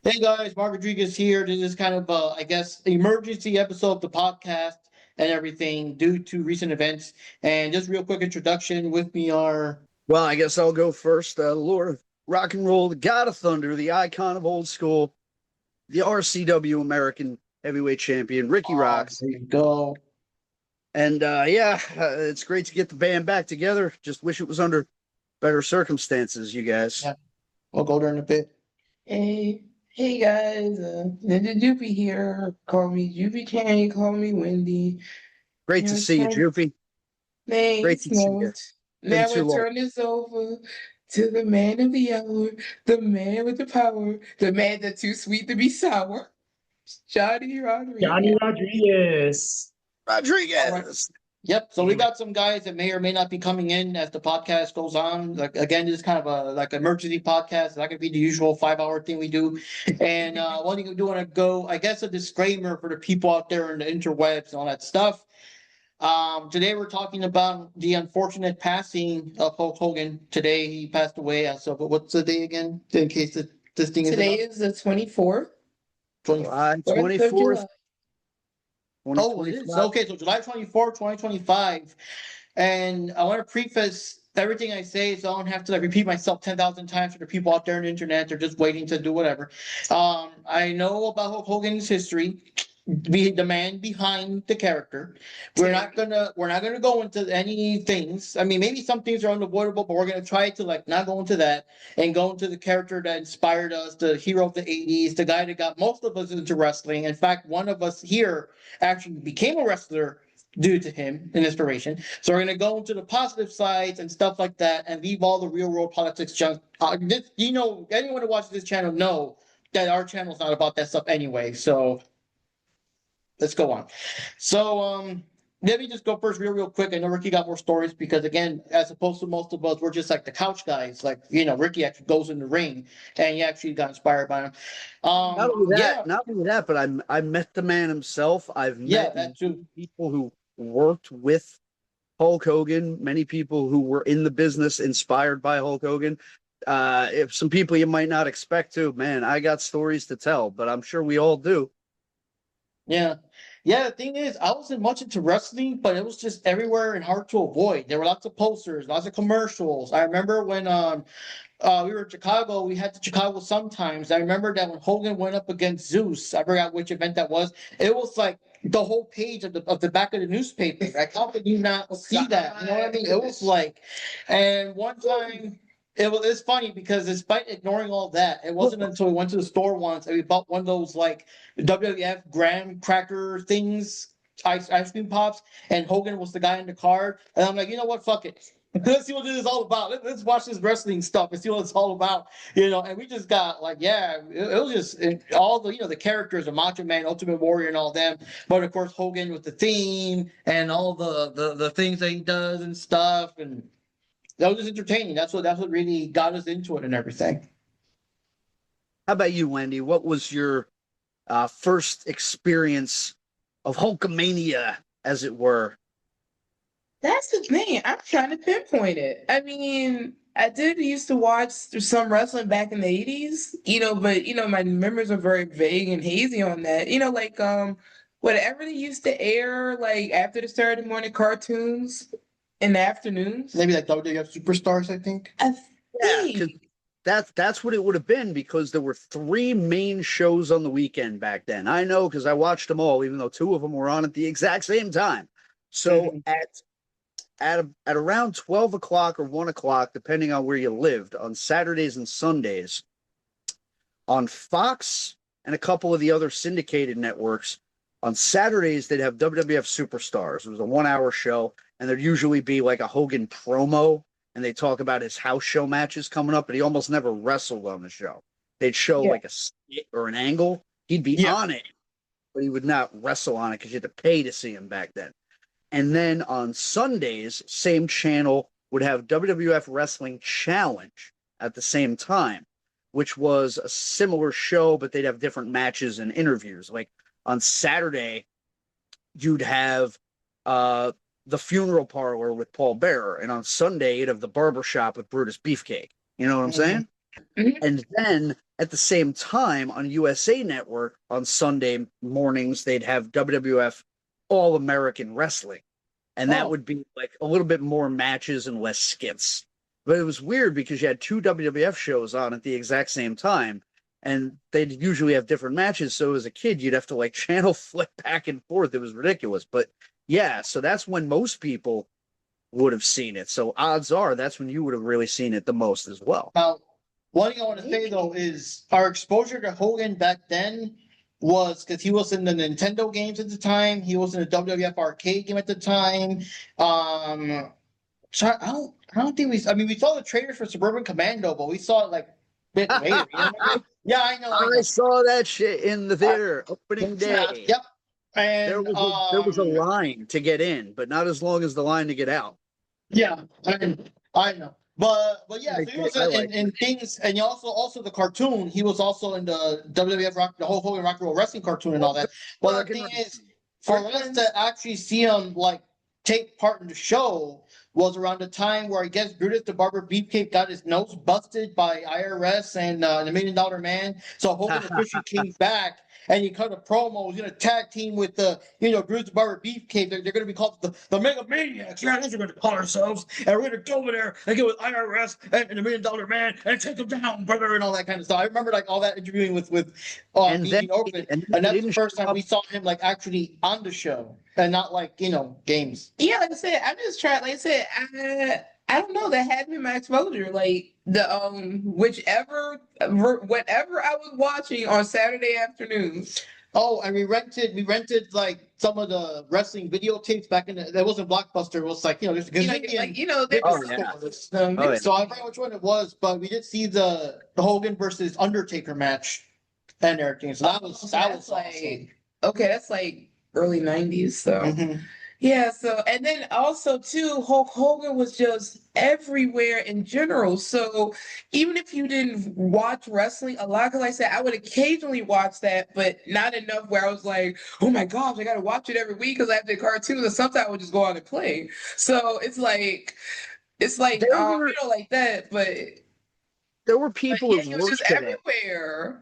Hey guys, Mark Rodriguez here. This is kind of, I guess, emergency episode of the podcast and everything due to recent events. And just real quick introduction with me are. Well, I guess I'll go first. Lord of Rock and Roll, the God of Thunder, the icon of old school, the RCW American Heavyweight Champion, Rikki Roxx. There you go. And it's great to get the band back together. Just wish it was under better circumstances, you guys. Yeah, we'll go there in a bit. Hey guys, Ninja Joopy here. Call me Joopy Chang, call me Wendy. Great to see you, Joopy. Great Thanks. to see you. Now I turn this over to the man of the hour, the man with the power, the man that's too sweet to be sour, Johnny Rodriguez. Johnny Rodriguez. Rodriguez. Yep. So we got some guys that may or may not be coming in as the podcast goes on. Like again, this is kind of a like emergency podcast. It's not gonna be the usual 5 hour thing we do. And one thing we do want to go, I guess, a disclaimer for the people out there in the interwebs and all that stuff. Today we're talking about the unfortunate passing of Hulk Hogan. Today he passed away. So, but what's the day again? In case this thing Today is the 24th. July 4th of 24th. July. Oh, it is. Okay, so July 24th, 2025. And I want to preface everything I say so I don't have to like repeat myself 10,000 times for the people out there on the internet. They're just waiting to do whatever. I know about Hulk Hogan's history. Be the man behind the character. We're not gonna go into any things. I mean, maybe some things are unavoidable, but we're gonna try to like not go into that and go into the character that inspired us, the hero of the 80s, the guy that got most of us into wrestling. In fact, one of us here actually became a wrestler due to him and inspiration. So we're gonna go into the positive sides and stuff like that and leave all the real world politics junk. Anyone who watches this channel know that our channel is not about that stuff anyway. So let's go on. So let me just go first real quick. I know Rikki got more stories because again, as opposed to most of us, we're just like the couch guys. Like, Rikki actually goes in the ring and he actually got inspired by him. Not only that, but I met the man himself. I've met that too. People who worked with Hulk Hogan, many people who were in the business inspired by Hulk Hogan. If some people you might not expect to, man, I got stories to tell, but I'm sure we all do. Yeah. The thing is, I wasn't much into wrestling, but it was just everywhere and hard to avoid. There were lots of posters, lots of commercials. I remember when we were in Chicago, we had to Chicago sometimes. I remember that when Hogan went up against Zeus, I forgot which event that was. It was like the whole page of the back of the newspaper. Like, how could you not see that? You know what I mean? It was like, and one time. It's funny because despite ignoring all that, it wasn't until we went to the store once and we bought one of those like WWF graham cracker things, ice cream pops, and Hogan was the guy in the card. And I'm like, you know what? Fuck it. Let's see what this is all about. Let's watch this wrestling stuff and see what it's all about. And we just got like, it was just all the the characters, the Macho Man, Ultimate Warrior, and all them. But of course, Hogan with the theme and all the things that he does and stuff and. That was just entertaining. That's what really got us into it and everything. How about you, Wendy? What was your first experience of Hulkamania, as it were? That's the thing. I'm trying to pinpoint it. I mean, I did used to watch some wrestling back in the 80s, but my memories are very vague and hazy on that. Whatever they used to air like after the Saturday morning cartoons in the afternoons. Maybe like WWF Superstars, I think. Yeah, that's what it would have been because there were 3 main shows on the weekend back then. I know because I watched them all, even though 2 of them were on at the exact same time. So at around 12 o'clock or 1 o'clock, depending on where you lived, on Saturdays and Sundays, on Fox and a couple of the other syndicated networks, on Saturdays they'd have WWF Superstars. It was a 1-hour show. And there'd usually be like a Hogan promo, and they talk about his house show matches coming up, but he almost never wrestled on the show. They'd show like a skit or an angle. He'd be on it, but he would not wrestle on it because you had to pay to see him back then. And then on Sundays, same channel would have WWF Wrestling Challenge at the same time, which was a similar show, but they'd have different matches and interviews. Like on Saturday, you'd have the funeral parlor with Paul Bearer, and on Sunday you'd have the barbershop with Brutus Beefcake. You know what I'm saying? Mm-hmm. And then At the same time, on USA Network on Sunday mornings, they'd have WWF All American Wrestling. And that would be like a little bit more matches and less skits. But it was weird because you had two WWF shows on at the exact same time, and they'd usually have different matches. So as a kid, you'd have to like channel flip back and forth. It was ridiculous. But yeah, so that's when most people would have seen it. So odds are that's when you would have really seen it the most as well. Now, one thing I want to say though is our exposure to Hogan back then was because he was in the Nintendo games at the time. He was in the WWF arcade game at the time. So I don't think I mean, we saw the trailer for Suburban Commando, but we saw it like a bit later. You know what I mean? Yeah, I know. I saw that shit in the theater opening day. Yep. And there was a line to get in, but not as long as the line to get out. Yeah, I know. But yeah, so he was in things, and also the cartoon. He was also in the WWF the Hulk Hogan Rock and Roll Wrestling cartoon and all that. But the thing is, for us to actually see him like take part in the show was around the time where I guess Brutus the Barber Beefcake got his nose busted by IRS and the $1 Million Man. So Hogan officially came back. And he cut a promo. He's gonna tag team with the, Bruce the Barber Beefcake. They're gonna be called the Mega Maniacs. Yeah, that's what we're gonna call ourselves. And we're gonna go over there and get with IRS and the $1 Million Man and take them down, brother, and all that kind of stuff. I remember like all that interviewing with being open, and that's the first time we saw him like actually on the show and not like games. Yeah, like I said, I'm just trying. Like I said, I don't know. That had been my exposure. Like the whatever I was watching on Saturday afternoons. Oh, and we rented like some of the wrestling videotapes back in there wasn't Blockbuster. It was like there's a gazillion stores. So I forgot which one it was, but we did see the Hogan versus Undertaker match and everything. So that was like awesome. Okay, that's like early 90s. So. Mm-hmm. Yeah, so and then also too, Hulk Hogan was just everywhere in general. So even if you didn't watch wrestling a lot, because like I said, I would occasionally watch that, but not enough where I was like, oh my gosh, I gotta watch it every week because I have the cartoons, and sometimes I would just go out and play. So it's like like that, but there were people he was just everywhere.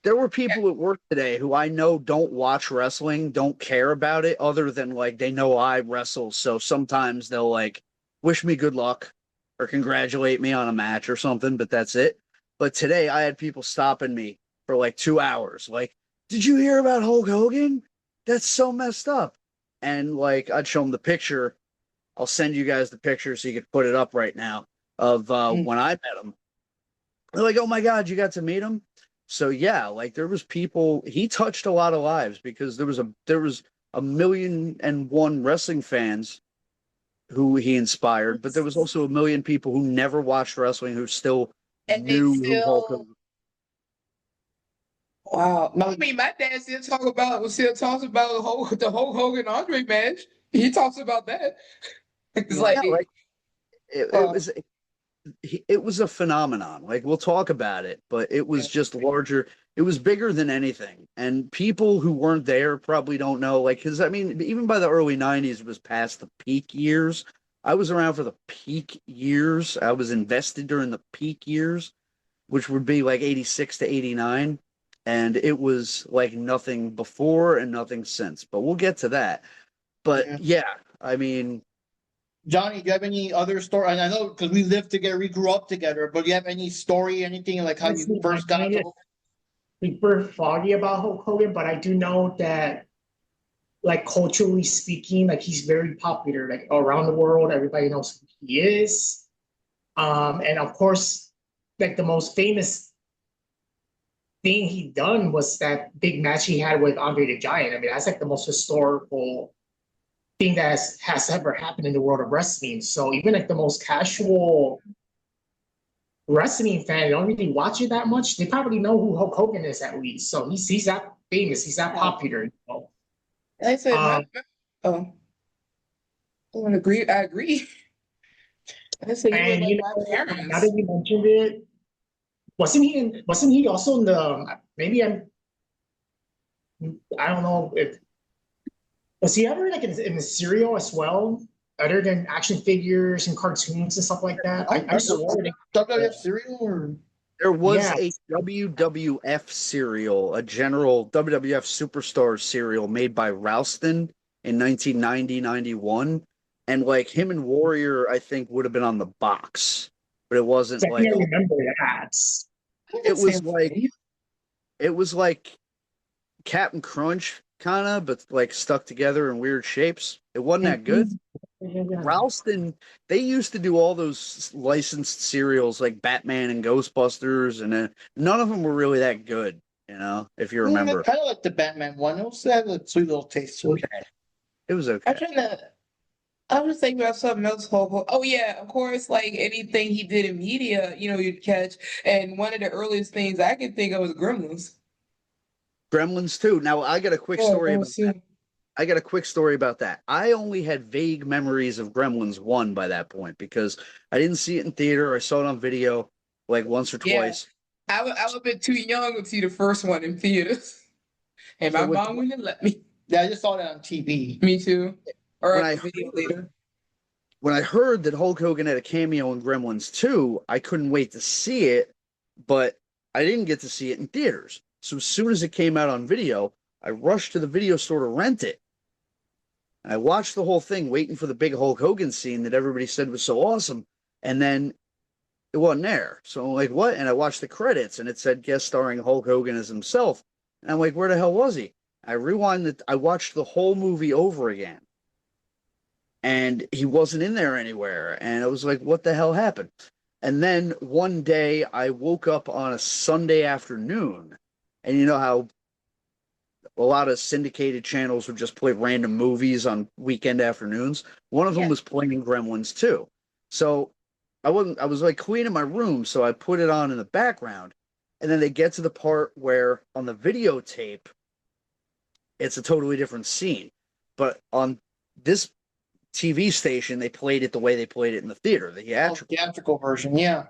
There were people at work today who I know don't watch wrestling, don't care about it, other than like they know I wrestle. So sometimes they'll like wish me good luck or congratulate me on a match or something, but that's it. But today I had people stopping me for like 2 hours. Like, did you hear about Hulk Hogan? That's so messed up. And like, I'd show them the picture. I'll send you guys the picture so you could put it up right now of when I met him. They're like, oh my God, you got to meet him? So yeah, like there was people, he touched a lot of lives because there was a 1,000,001 wrestling fans who he inspired, but there was also 1 million people who never watched wrestling who still knew who Hulk Hogan. Wow. I mean, my dad still talks about the Hulk Hogan Andre match. He talks about that. It's it was a phenomenon. Like we'll talk about it, but it was just larger. It was bigger than anything. And people who weren't there probably don't know, like, because I mean, even by the early 90s, it was past the peak years. I was around for the peak years. I was invested during the peak years, which would be like 86 to 89. And it was like nothing before and nothing since. But we'll get to that. But yeah I mean, Johnny, do you have any other story? And I know because we lived together, we grew up together, but do you have any story, anything like how you first got to super foggy about Hulk Hogan, but I do know that, like, culturally speaking, like he's very popular, like around the world. Everybody knows who he is. And of course, like the most famous thing he done was that big match he had with Andre the Giant. I mean, that's like the most historical thing that has ever happened in the world of wrestling. So even like the most casual wrestling fan, they don't really watch it that much. They probably know who Hulk Hogan is at least. So he's that famous. He's that popular. Like I said, I agree. I said, and now that you mentioned it, wasn't he also in the? Maybe I don't know if. Was he ever like in the cereal as well, other than action figures and cartoons and stuff like that? WWF cereal or There was Yeah. a WWF serial, a general WWF Superstars serial made by Ralston in 1990-91. And like him and Warrior, I think would have been on the box, but it wasn't I like think I remember that. it was like it was like Captain Crunch kind of, but like stuck together in weird shapes. It wasn't that good. Ralston, they used to do all those licensed serials like Batman and Ghostbusters, and none of them were really that good, you know, if you remember. I kind of like the Batman one. It was had a sweet little taste to it. Okay. It was I'm okay. trying to. I was thinking about something else. Oh yeah, of course. Like anything he did in media, you'd catch. And one of the earliest things I could think of was Gremlins. Gremlins too. Now I got a quick Yeah, story about Gremlins that. too. I got a quick story about that. I only had vague memories of Gremlins 1 by that point because I didn't see it in theater. I saw it on video like once or Yeah. twice. I would have been too young to see the first one in theaters, and So my with- mom wouldn't let me. Yeah, I just saw that on TV. Me too. Or When a I video heard- later. When I heard that Hulk Hogan had a cameo in Gremlins 2, I couldn't wait to see it, but I didn't get to see it in theaters. So as soon as it came out on video, I rushed to the video store to rent it. I watched the whole thing waiting for the big Hulk Hogan scene that everybody said was so awesome. And then it wasn't there. So I'm like, what? And I watched the credits and it said guest starring Hulk Hogan as himself. And I'm like, where the hell was he? I rewinded, I watched the whole movie over again. And he wasn't in there anywhere. And I was like, what the hell happened? And then one day I woke up on a Sunday afternoon. And you know how a lot of syndicated channels would just play random movies on weekend afternoons. One of them was playing Gremlins too. So I was like cleaning my room, so I put it on in the background. And then they get to the part where on the videotape, it's a totally different scene. But on this TV station, they played it the way they played it in the theater, the Theatrical version, yeah.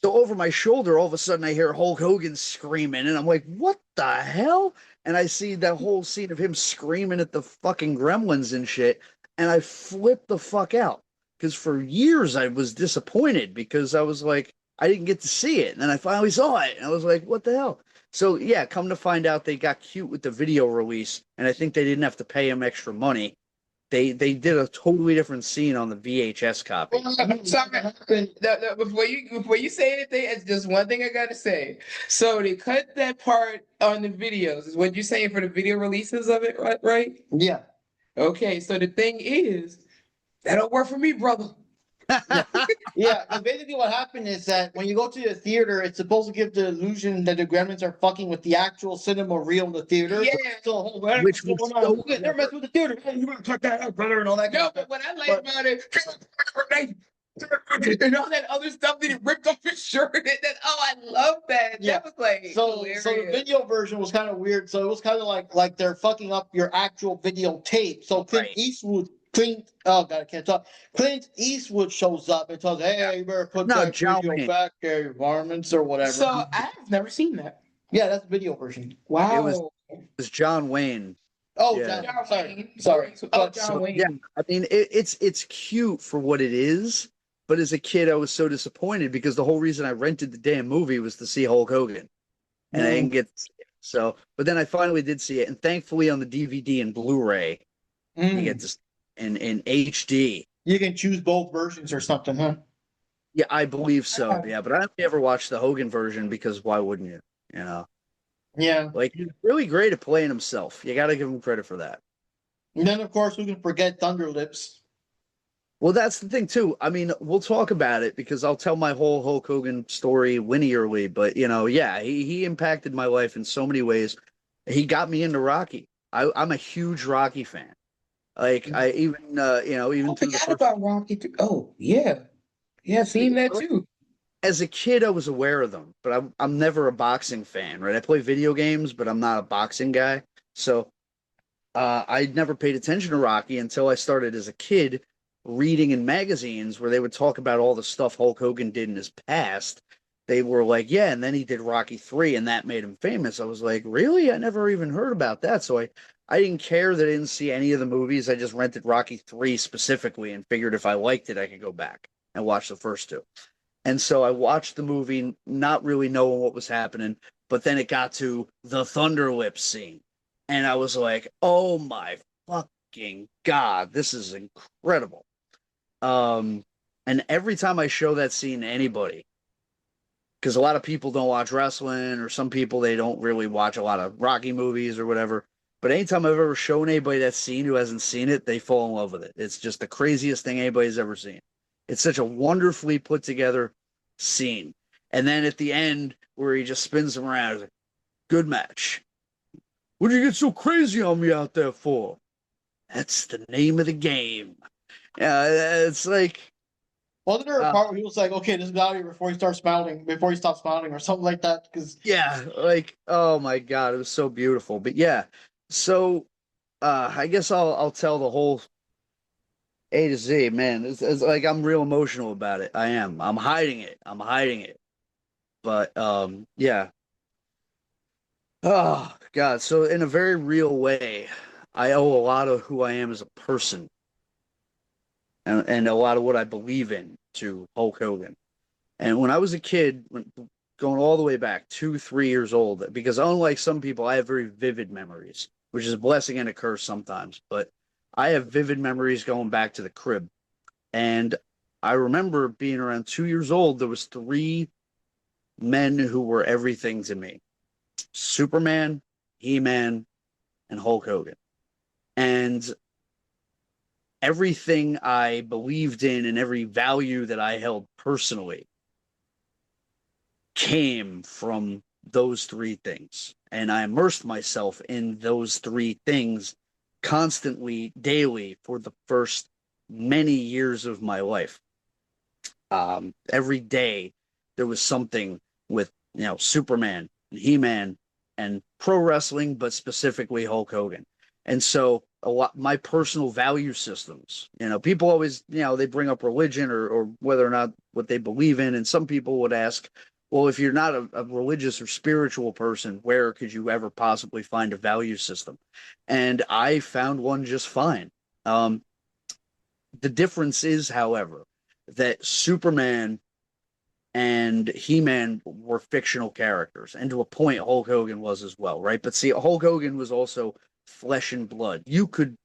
So over my shoulder, all of a sudden I hear Hulk Hogan screaming, and I'm like, what the hell? And I see that whole scene of him screaming at the fucking gremlins and shit, and I flipped the fuck out. Because for years I was disappointed because I was like, I didn't get to see it. And then I finally saw it, and I was like, what the hell? So yeah, come to find out they got cute with the video release, and I think they didn't have to pay him extra money. They did a totally different scene on the VHS copy. I'm sorry. Before you say anything, it's just one thing I gotta say. So they cut that part on the videos. Is what you're saying for the video releases of it, right? Yeah. Okay. So the thing is, that don't work for me, brother. Yeah, but basically what happened is that when you go to the theater, it's supposed to give the illusion that the gremlins are fucking with the actual cinema reel in the theater. Yeah. So Which what's was going on? so They're messing with the theater. Hey, you better cut that out, brother, and all that. No, but what I like about it, and all that other stuff that he ripped off his shirt. I love that. Yeah. That was like So hilarious. the video version was kind of weird. So it was kind of like they're fucking up your actual videotape. So oh god, I can't talk. Clint Eastwood shows up and tells, "Hey, you better put that John video Wayne. back there, your varmints or whatever." So I've never seen that. Yeah, that's the video version. Wow. It was John Wayne. Oh, Yeah. John, sorry. Oh, John Wayne. Yeah, I mean it's cute for what it is, but as a kid I was so disappointed because the whole reason I rented the damn movie was to see Hulk Hogan, and I didn't get to see it. So. But then I finally did see it, and thankfully on the DVD and Blu-ray you get to see it in HD. You can choose both versions or something, huh? Yeah, I believe so. Yeah, but I only ever watched the Hogan version because why wouldn't you? You know, Yeah. like he's really great at playing himself. You got to give him credit for that. And then of course we can forget Thunder Lips. Well, that's the thing too. I mean, we'll talk about it because I'll tell my whole Hulk Hogan story linearly. But yeah, he impacted my life in so many ways. He got me into Rocky. I'm a huge Rocky fan. Like I even even I through the forgot first, about Rocky. Oh yeah, seen that too. as a kid, I was aware of them, but I'm never a boxing fan, right? I play video games, but I'm not a boxing guy. So I never paid attention to Rocky until I started as a kid reading in magazines where they would talk about all the stuff Hulk Hogan did in his past. They were like, yeah, and then he did Rocky 3 and that made him famous. I was like, really? I never even heard about that. So I didn't care that I didn't see any of the movies. I just rented Rocky 3 specifically and figured if I liked it, I could go back and watch the first two. And so I watched the movie, not really knowing what was happening, but then it got to the Thunder Lips scene. And I was like, oh my fucking God, this is incredible. And every time I show that scene to anybody, because a lot of people don't watch wrestling, or some people, they don't really watch a lot of Rocky movies or whatever. But anytime I've ever shown anybody that scene who hasn't seen it, they fall in love with it. It's just the craziest thing anybody's ever seen. It's such a wonderfully put together scene. And then at the end, where he just spins him around, he's like, good match. What'd you get so crazy on me out there for? That's the name of the game. It's like, Wasn't there a part where he was like, okay, this is out here before he stops smiling or something like that? Because yeah, like, oh my God, it was so beautiful. But yeah, so I guess I'll tell the whole A to Z, man. It's like I'm real emotional about it. I am. I'm hiding it. But yeah. Oh God. So in a very real way, I owe a lot of who I am as a person, and a lot of what I believe in, to Hulk Hogan. And when I was a kid, going all the way back 2, 3 years old, because unlike some people, I have very vivid memories, which is a blessing and a curse sometimes. But I have vivid memories going back to the crib. And I remember being around 2 years old, there was three men who were everything to me: Superman, He-Man, and Hulk Hogan. And everything I believed in and every value that I held personally came from those three things. And I immersed myself in those three things constantly, daily, for the first many years of my life. Every day there was something with, Superman, He-Man, and pro wrestling, but specifically Hulk Hogan. And so a lot, my personal value systems, people always, they bring up religion, or whether or not what they believe in. And some people would ask, well, if you're not a religious or spiritual person, where could you ever possibly find a value system? And I found one just fine. The difference is, however, that Superman and He-Man were fictional characters, and to a point, Hulk Hogan was as well, right? But see, Hulk Hogan was also flesh and blood. You could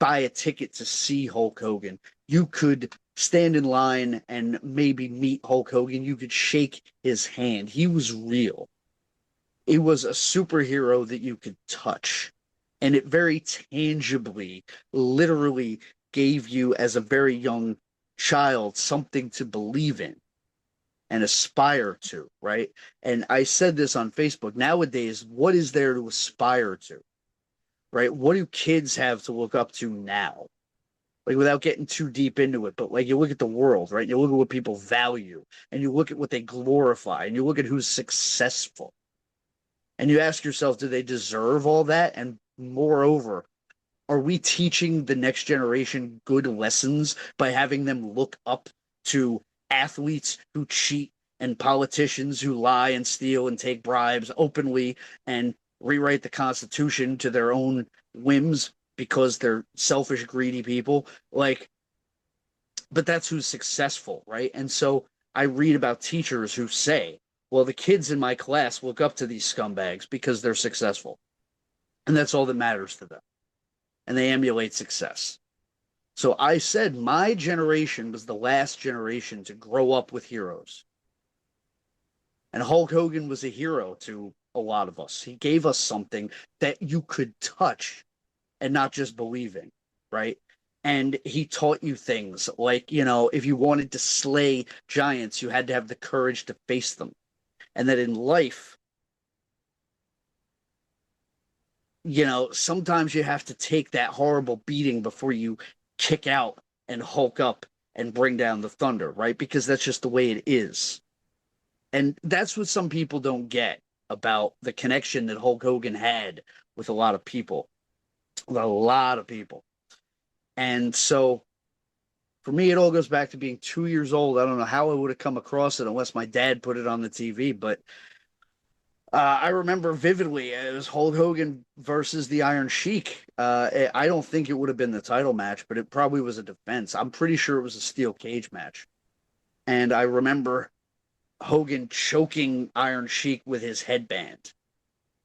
buy a ticket to see Hulk Hogan. You could stand in line and maybe meet Hulk Hogan. You could shake his hand. He was real. He was a superhero that you could touch. And it very tangibly, literally gave you, as a very young child, something to believe in and aspire to, right? And I said this on Facebook. Nowadays, what is there to aspire to, right? What do kids have to look up to now? Like, without getting too deep into it, but like, you look at the world, right? You look at what people value, and you look at what they glorify, and you look at who's successful. And you ask yourself, do they deserve all that? And moreover, are we teaching the next generation good lessons by having them look up to athletes who cheat and politicians who lie and steal and take bribes openly and rewrite the Constitution to their own whims because they're selfish, greedy people? Like, but that's who's successful, right? And so I read about teachers who say, well, the kids in my class look up to these scumbags because they're successful. And that's all that matters to them. And they emulate success. So I said my generation was the last generation to grow up with heroes. And Hulk Hogan was a hero to a lot of us. He gave us something that you could touch and not just believe in, right? And he taught you things like, if you wanted to slay giants, you had to have the courage to face them. And that in life, sometimes you have to take that horrible beating before you kick out and Hulk up and bring down the thunder, right? Because that's just the way it is. And that's what some people don't get about the connection that Hulk Hogan had with a lot of people. And so for me, it all goes back to being 2 years old. I don't know how I would have come across it unless my dad put it on the TV, but I remember vividly it was Hulk Hogan versus the Iron Sheik. I don't think it would have been the title match, but it probably was a defense. I'm pretty sure it was a steel cage match. And I remember Hogan choking Iron Sheik with his headband.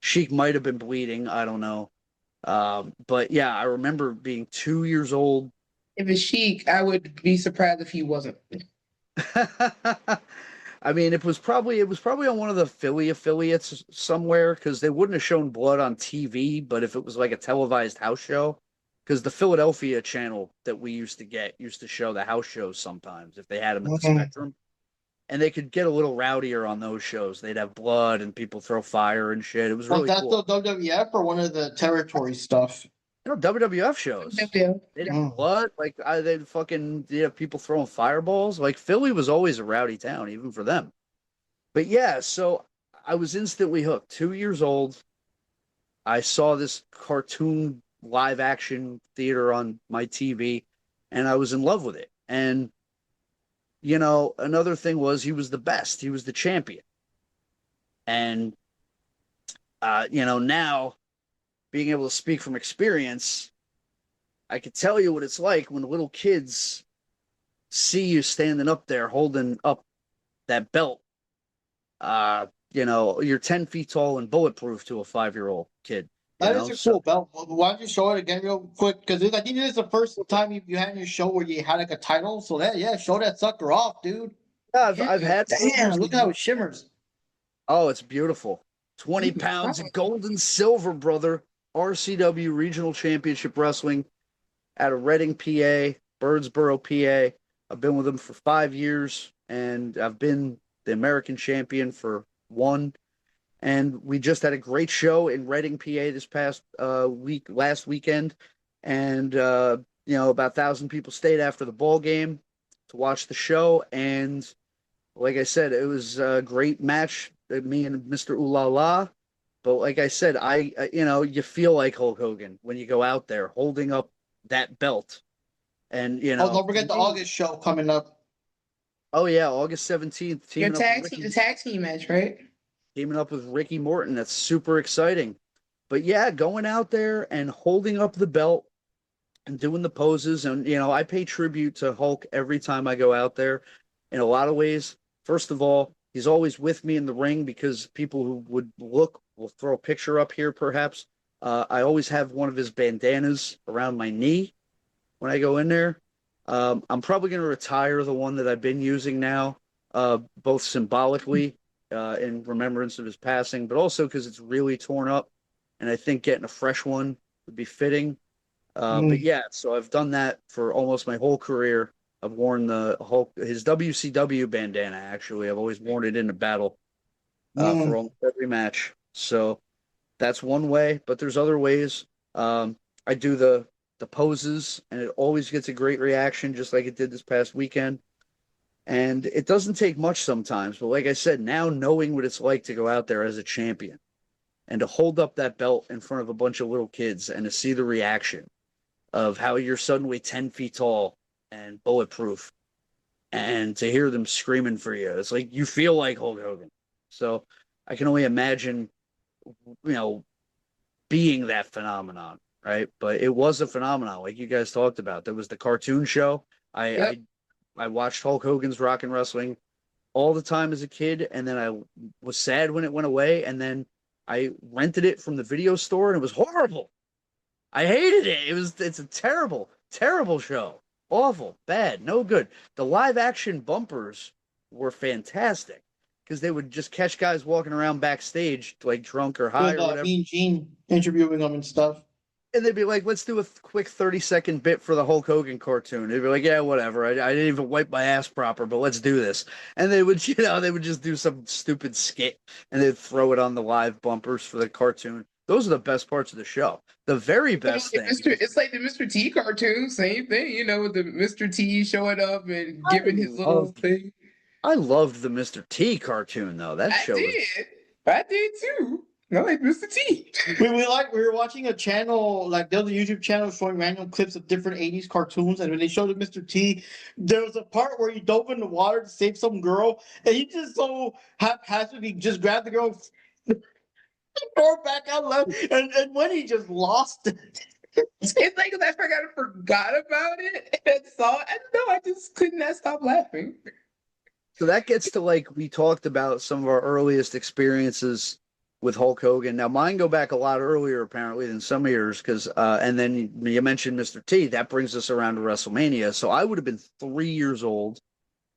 Sheik might have been bleeding, I don't know. But yeah, I remember being 2 years old. If it's Chic, I would be surprised if he wasn't. I mean, it was probably on one of the Philly affiliates somewhere because they wouldn't have shown blood on TV, but if it was like a televised house show, because the Philadelphia channel that we used to get used to show the house shows sometimes if they had them at the Spectrum, and they could get a little rowdier on those shows. They'd have blood and people throw fire and shit. It was really that's cool. the WWF or one of the territory stuff? WWF shows. Yeah. They'd have blood, like they'd fucking have people throwing fireballs. Like Philly was always a rowdy town, even for them. But yeah, so I was instantly hooked. 2 years old, I saw this cartoon live action theater on my TV, and I was in love with it. And another thing was he was the best. He was the champion. And now being able to speak from experience, I could tell you what it's like when little kids see you standing up there holding up that belt. You're 10 feet tall and bulletproof to a 5-year-old kid. That is a cool belt. Why don't you show it again real quick? Because I think this is the first time you had in your show where you had like a title. So show that sucker off, dude. Yeah, I've had. Damn, look how it shimmers. Oh, it's beautiful. 20 pounds of gold and silver, brother. RCW Regional Championship Wrestling out of Reading, PA, Birdsboro, PA. I've been with them for 5 years, and I've been the American champion for 1. And we just had a great show in Reading, PA this past last weekend. And, about 1,000 people stayed after the ball game to watch the show. And like I said, it was a great match, me and Mr. Ooh La La. But like I said, you feel like Hulk Hogan when you go out there holding up that belt. And, don't forget the August show coming up. Oh, yeah, August 17th. The tag team match, right? Teaming up with Ricky Morton. That's super exciting. But yeah, going out there and holding up the belt and doing the poses. And, I pay tribute to Hulk every time I go out there in a lot of ways. First of all, he's always with me in the ring because people who would look will throw a picture up here, perhaps. I always have one of his bandanas around my knee when I go in there. I'm probably going to retire the one that I've been using now, both symbolically in remembrance of his passing, but also because it's really torn up, and I think getting a fresh one would be fitting. But yeah, so I've done that for almost my whole career. I've worn his WCW bandana, actually. I've always worn it in a battle for almost every match. So that's one way, but there's other ways. I do the poses, and it always gets a great reaction, just like it did this past weekend. And it doesn't take much sometimes, but like I said, now knowing what it's like to go out there as a champion and to hold up that belt in front of a bunch of little kids and to see the reaction of how you're suddenly 10 feet tall and bulletproof and to hear them screaming for you, it's like you feel like Hulk Hogan. So I can only imagine, being that phenomenon, right? But it was a phenomenon, like you guys talked about. There was the cartoon show. I watched Hulk Hogan's Rock and Wrestling all the time as a kid, and then I was sad when it went away, and then I rented it from the video store, and it was horrible. I hated it. It's a terrible, terrible show. Awful, bad, no good. The live action bumpers were fantastic because they would just catch guys walking around backstage like drunk or high or whatever. Mean Gene interviewing them and stuff. And they'd be like, let's do a quick 30-second bit for the Hulk Hogan cartoon. They'd be like, yeah, whatever. I didn't even wipe my ass proper, but let's do this. And they would, they would just do some stupid skit and they'd throw it on the live bumpers for the cartoon. Those are the best parts of the show. The very best thing. It's like the Mr. T cartoon, same thing, with the Mr. T showing up and giving his little thing. I loved the Mr. T cartoon, though. I did too. I like Mr. T. we were watching a channel, like there was a YouTube channel showing random clips of different 80s cartoons, and when they showed Mr. T, there was a part where he dove in the water to save some girl, and he just so haphazardly just grabbed the girl, throw her back out left, and when he just lost it. It's like I forgot about it and saw it. I don't know, I just could not stop laughing. So that gets to like we talked about some of our earliest experiences with Hulk Hogan. Now mine go back a lot earlier apparently than some of yours because and then you mentioned Mr. T. That brings us around to WrestleMania. So I would have been 3 years old,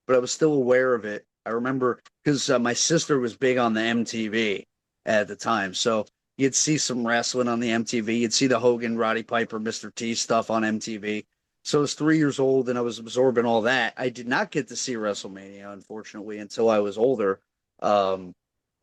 but I was still aware of it. I remember because my sister was big on the MTV at the time, so you'd see some wrestling on the MTV. You'd see the Hogan, Roddy Piper, Mr. T stuff on MTV. So I was 3 years old and I was absorbing all that. I did not get to see WrestleMania, unfortunately, until I was older. Um,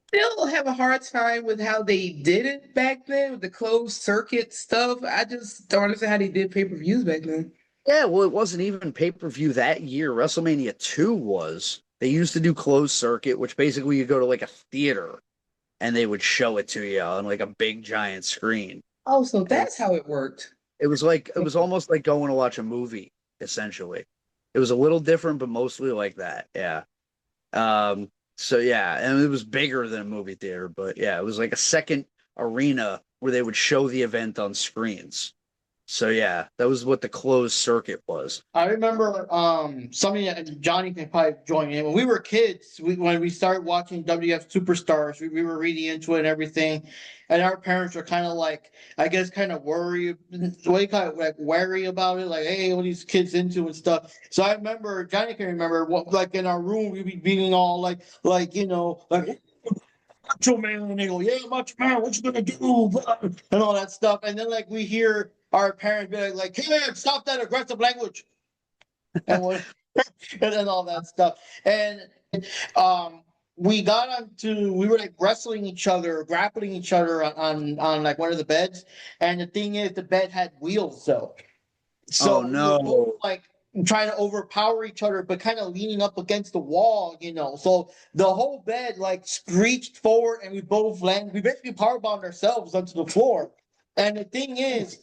Still have a hard time with how they did it back then with the closed circuit stuff. I just don't understand how they did pay-per-views back then. yeah, well, it wasn't even pay-per-view that year. WrestleMania 2 was. They used to do closed circuit, which basically you go to like a theater and they would show it to you on like a big giant screen. Oh, so that's how it worked. It was like it was almost like going to watch a movie, essentially. It was a little different, but mostly like that. Yeah. So yeah, and it was bigger than a movie theater, but yeah, it was like a second arena where they would show the event on screens. So yeah, that was what the closed circuit was. I remember something that Johnny can probably join in. When we were kids, when we started watching WF Superstars, we were really into it and everything. And our parents were kind of like, I guess, kind of worried, way kind of like wary about it, like, hey, what these kids into and stuff. So I remember, Johnny can remember, what like in our room, we'd be being all like Macho Man, and they go, yeah, Macho Man, what you gonna do? And all that stuff. And then like we hear our parents be like, kid, stop that aggressive language. And what and then all that stuff. And we got we were like wrestling each other, grappling each other on like one of the beds. And the thing is the bed had wheels though. So Oh no. we were both like trying to overpower each other, but kind of leaning up against the wall, So the whole bed like screeched forward and we both landed. We basically powerbombed ourselves onto the floor. And the thing is,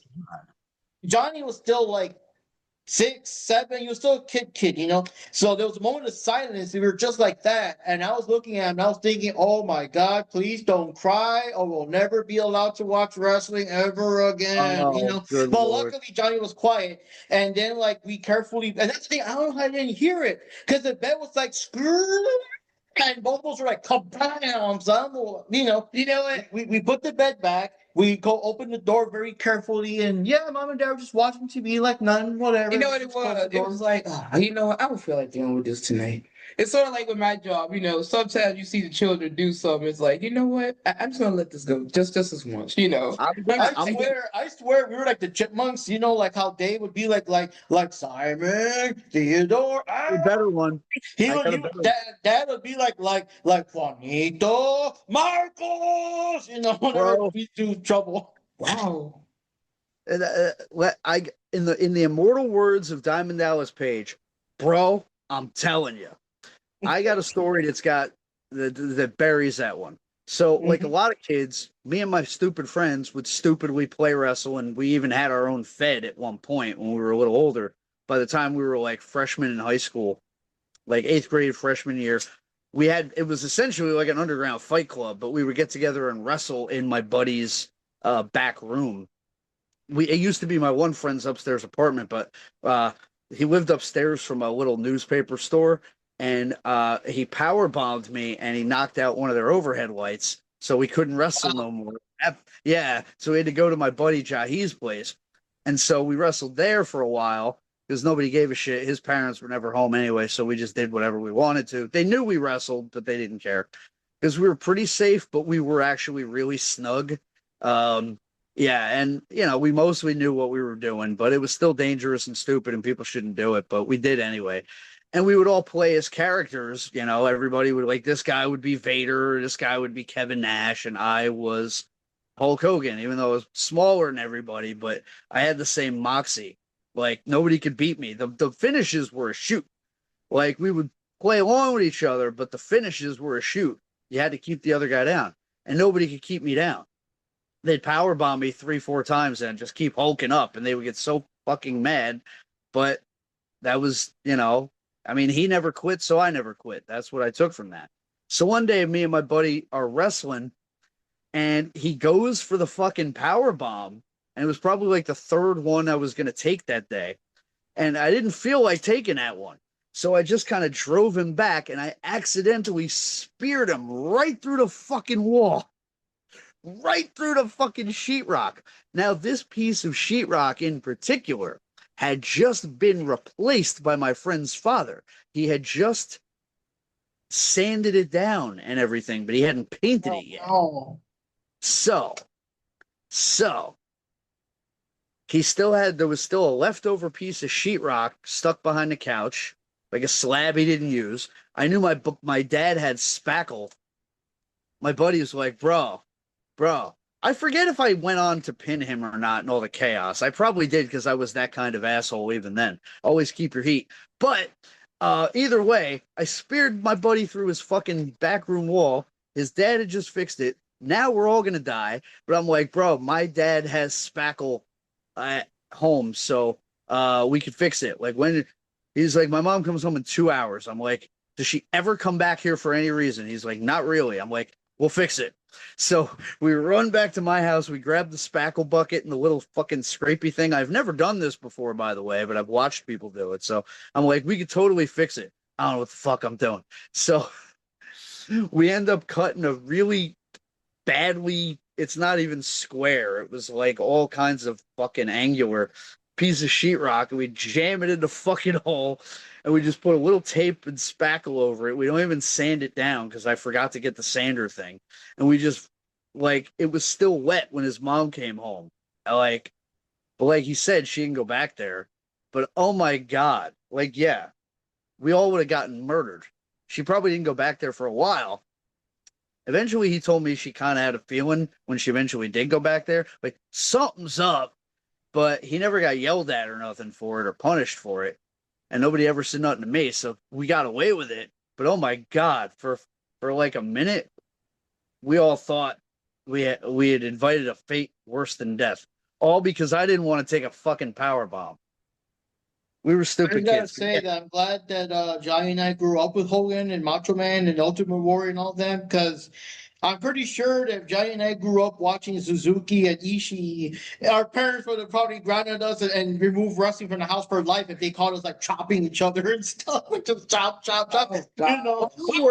Johnny was still like 6, 7, he was still a kid. So there was a moment of silence. We were just like that. And I was looking at him and I was thinking, oh my God, please don't cry or we'll never be allowed to watch wrestling ever again. Good But Lord. luckily Johnny was quiet. And then like we carefully, and that's the thing, I don't know how I didn't hear it. Because the bed was like screw. And both of us were like, come down. So I don't know, You know what? we put the bed back. We go open the door very carefully, and yeah, mom and dad were just watching TV like none, whatever. You know what it Just close the was? It door. was like, you know what? I don't feel like dealing with this tonight. It's sort of like with my job, sometimes you see the children do something, it's like, you know what? I'm just gonna let this go just this once. I swear, we were like the chipmunks, like how Dave would be like Simon, Theodore. A better one. Dad would be like Juanito, Marcos, whenever Bro. we do trouble. Wow. And, in the immortal words of Diamond Dallas Page, bro, I'm telling you, I got a story that buries that one. So, like a lot of kids, me and my stupid friends would stupidly play wrestle, and we even had our own Fed at one point when we were a little older. By the time we were like freshmen in high school, like 8th grade freshman year, it was essentially like an underground fight club, but we would get together and wrestle in my buddy's back room. It used to be my one friend's upstairs apartment, but he lived upstairs from a little newspaper store, and he power bombed me and he knocked out one of their overhead lights, so we couldn't wrestle no more. Yeah, so we had to go to my buddy Jahi's place, and so we wrestled there for a while because nobody gave a shit. His parents were never home anyway, so we just did whatever we wanted to. They knew we wrestled, but they didn't care because we were pretty safe, but we were actually really snug. Yeah, and we mostly knew what we were doing, but it was still dangerous and stupid and people shouldn't do it, but we did anyway. And we would all play as characters, everybody would like, this guy would be Vader, this guy would be Kevin Nash, and I was Hulk Hogan, even though I was smaller than everybody, but I had the same moxie. Like nobody could beat me. The finishes were a shoot. Like we would play along with each other, but the finishes were a shoot. You had to keep the other guy down, and nobody could keep me down. They'd power bomb me 3-4 times and just keep hulking up, and they would get so fucking mad. But that was, he never quit, so I never quit. That's what I took from that. So one day, me and my buddy are wrestling, and he goes for the fucking power bomb, and it was probably like the third one I was going to take that day. And I didn't feel like taking that one. So I just kind of drove him back, and I accidentally speared him right through the fucking wall. Right through the fucking sheetrock. Now, this piece of sheetrock in particular had just been replaced by my friend's father. He had just sanded it down and everything, but he hadn't painted it yet. Oh, So there was still a leftover piece of sheetrock stuck behind the couch, like a slab he didn't use. I knew my dad had spackle. My buddy was like, bro, I forget if I went on to pin him or not in all the chaos. I probably did because I was that kind of asshole even then. Always keep your heat. But either way, I speared my buddy through his fucking backroom wall. His dad had just fixed it. Now we're all going to die. But I'm like, bro, my dad has spackle at home, so we could fix it. Like, when he's like, my mom comes home in 2 hours. I'm like, does she ever come back here for any reason? He's like, not really. I'm like, we'll fix it. So we run back to my house. We grab the spackle bucket and the little fucking scrapey thing. I've never done this before, by the way, but I've watched people do it. So I'm like, we could totally fix it. I don't know what the fuck I'm doing. So we end up cutting a really badly, it's not even square. It was like all kinds of fucking angular piece of sheetrock, and we jam it in the fucking hole, and we just put a little tape and spackle over it. We don't even sand it down because I forgot to get the sander thing. And we just, like, it was still wet when his mom came home. But like he said, she didn't go back there. But oh my God, like, yeah, we all would have gotten murdered. She probably didn't go back there for a while. Eventually, he told me she kind of had a feeling when she eventually did go back there, like, something's up. But he never got yelled at or nothing for it or punished for it. And nobody ever said nothing to me, so we got away with it. But oh my God, for like a minute, we all thought we had invited a fate worse than death. All because I didn't want to take a fucking power bomb. We were I stupid gotta kids. say that I'm glad that Johnny and I grew up with Hogan and Macho Man and Ultimate Warrior and all them, because I'm pretty sure that if Johnny and I grew up watching Suzuki and Ishii, our parents would have probably grounded us and removed wrestling from the house for life if they caught us like chopping each other and stuff. Just chop, chop, chop. You know,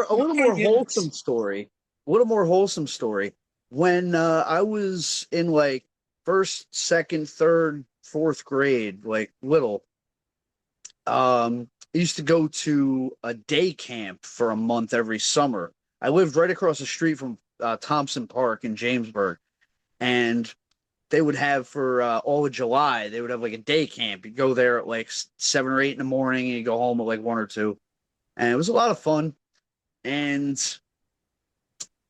A little more wholesome story. A little more wholesome story. When I was in like first, second, third, fourth grade, like little, I used to go to a day camp for a month every summer. I lived right across the street from Thompson Park in Jamesburg, and they would have for all of July, they would have like a day camp. You'd go there at like 7 or 8 in the morning, and you go home at like 1 or 2, and it was a lot of fun. And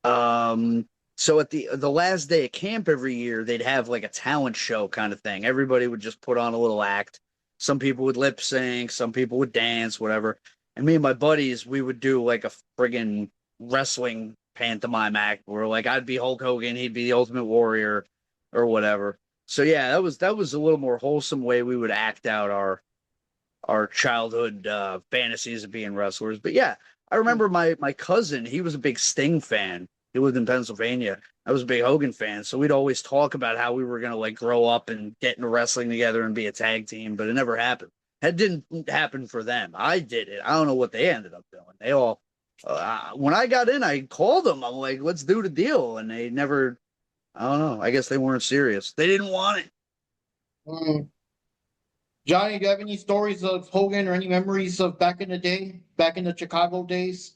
so at the last day of camp every year, they'd have like a talent show kind of thing. Everybody would just put on a little act. Some people would lip sync, some people would dance, whatever. And me and my buddies, we would do like a friggin' wrestling pantomime act where like I'd be Hulk Hogan, he'd be the Ultimate Warrior or whatever. So yeah, that was a little more wholesome way we would act out our childhood fantasies of being wrestlers. But yeah, I remember my cousin, he was a big Sting fan. He lived in Pennsylvania. I was a big Hogan fan, so we'd always talk about how we were gonna like grow up and get into wrestling together and be a tag team, but it never happened. That didn't happen for them. I did it. I don't know what they ended up doing. They all when I got in, I called them. I'm like, let's do the deal. And they never, I don't know. I guess they weren't serious. They didn't want it. Johnny, do you have any stories of Hogan or any memories of back in the day, back in the Chicago days?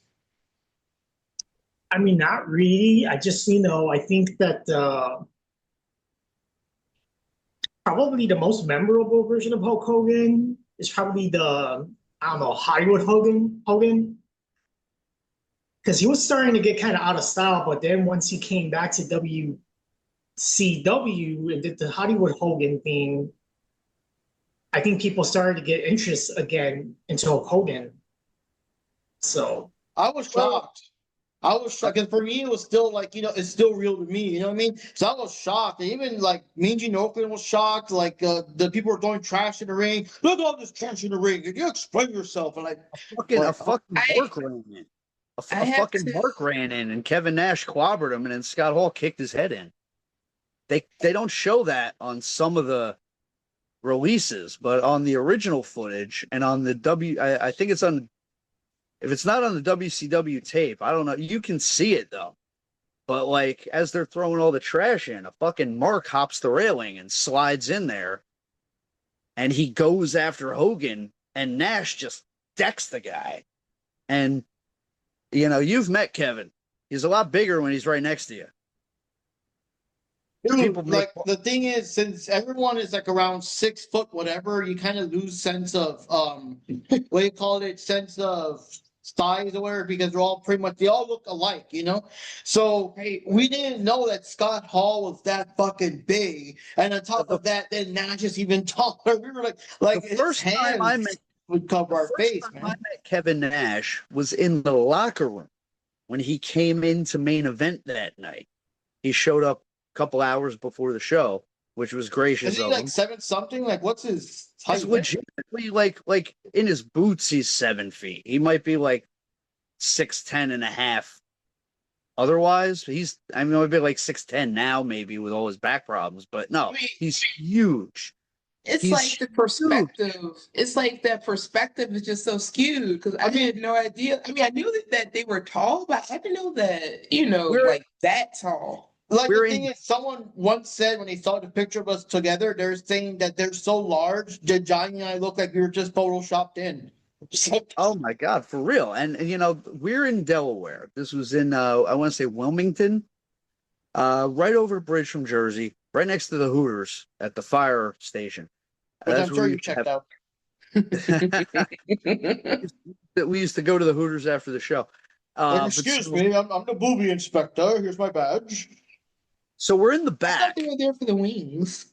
I mean, not really. I just, I think that probably the most memorable version of Hulk Hogan is probably the, I don't know, Hollywood Hogan. Because he was starting to get kind of out of style, but then once he came back to WCW and did the Hollywood Hogan thing, I think people started to get interest again into Hulk Hogan. So I was shocked. I was shocked because for me it was still like, it's still real to me. You know what I mean? So I was shocked. And even like Mean Gene Oakland was shocked. Like the people were throwing trash in the ring. Look at all this trash in the ring. Can you explain yourself? And like a fucking Bork ran in. A fucking Bork ran in, and Kevin Nash clobbered him, and then Scott Hall kicked his head in. They don't show that on some of the releases, but on the original footage and on the I think it's on If it's not on the WCW tape, I don't know. You can see it though. But like as they're throwing all the trash in, a fucking Mark hops the railing and slides in there, and he goes after Hogan, and Nash just decks the guy. And you know, you've met Kevin. He's a lot bigger when he's right next to you. Dude, like the thing is, since everyone is like around 6 foot, whatever, you kind of lose sense of what do you call it? Sense of size or whatever, because they all look alike, you know. So we didn't know that Scott Hall was that fucking big, and on top of that, then Nash is even taller. We were like the first time I met would cover our face, man. I met Kevin Nash was in the locker room when he came into main event that night. He showed up a couple hours before the show, which was gracious Is he of like him. 7 something? Like, what's his height? He's legitimately like in his boots, he's 7 feet. He might be like 6'10" and a half. Otherwise, he's might be like 6'10" now, maybe with all his back problems. But no, he's huge. It's He's like the perspective. It's like that perspective is just so skewed because I had no idea. I mean, I knew that they were tall, but I didn't know that, like that tall. Like the thing is, someone once said when they saw the picture of us together, they're saying that they're so large that Johnny and I look like we were just photoshopped in. Oh my God, for real. And we're in Delaware. This was in I want to say Wilmington, right over the bridge from Jersey, right next to the Hooters at the fire station. But I'm sure you checked out. We used to go to the Hooters after the show. Excuse me, I'm the booby inspector. Here's my badge. So we're in the back. I thought they were there for the wings.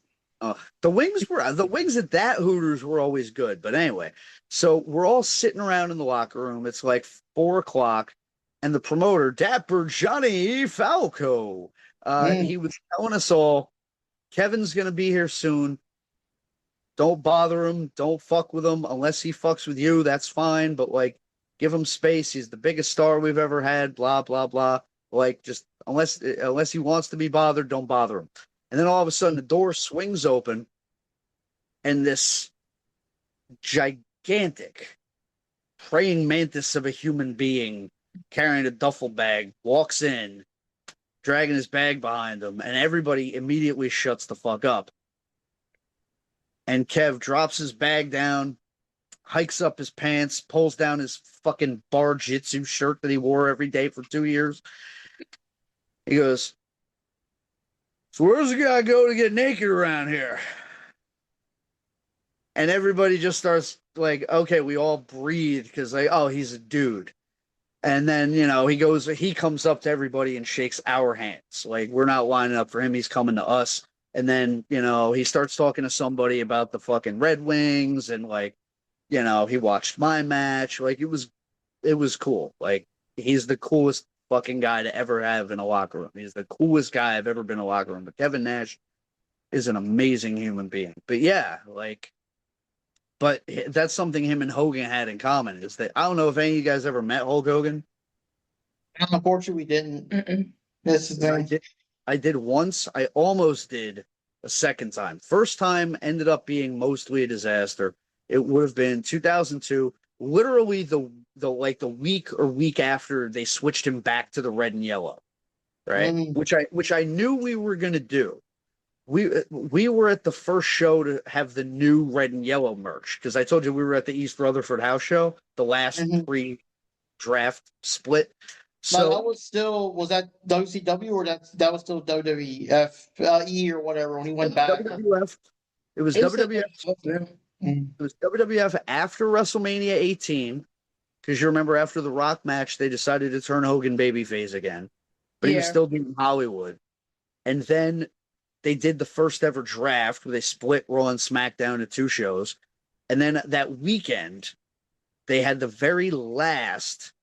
The wings at that Hooters were always good. But anyway, so we're all sitting around in the locker room. It's like 4:00, and the promoter, Dapper Johnny Falco, he was telling us all, Kevin's gonna be here soon. Don't bother him. Don't fuck with him unless he fucks with you. That's fine, but like, give him space. He's the biggest star we've ever had. Blah blah blah. Like, just unless he wants to be bothered, don't bother him. And then all of a sudden, the door swings open, and this gigantic praying mantis of a human being carrying a duffel bag walks in, dragging his bag behind him, and everybody immediately shuts the fuck up. And Kev drops his bag down, hikes up his pants, pulls down his fucking bar jitsu shirt that he wore every day for 2 years. He goes, "So where's the guy go to get naked around here?" And everybody just starts like, okay, we all breathe because like, oh, he's a dude. And then, he comes up to everybody and shakes our hands. Like, we're not lining up for him. He's coming to us. And then, he starts talking to somebody about the fucking Red Wings and like, he watched my match. Like, it was cool. Like, he's the coolest fucking guy to ever have in a locker room. He's the coolest guy I've ever been in a locker room. But Kevin Nash is an amazing human being. But yeah, but that's something him and Hogan had in common is that I don't know if any of you guys ever met Hulk Hogan. Unfortunately, we didn't. This is I did once. I almost did a second time. First time ended up being mostly a disaster. It would have been 2002, literally the week or week after they switched him back to the red and yellow, right? Which I knew we were gonna do. We were at the first show to have the new red and yellow merch because I told you we were at the East Rutherford House show, the last pre-draft split. So was that WCW or that was still WWF or whatever when he went back? WWF. It was WWF. It was WWF after WrestleMania 18 because you remember after the Rock match they decided to turn Hogan babyface again, but he was still doing Hollywood, and then they did the first ever draft where they split Raw and SmackDown to 2 shows, and then that weekend they had the very last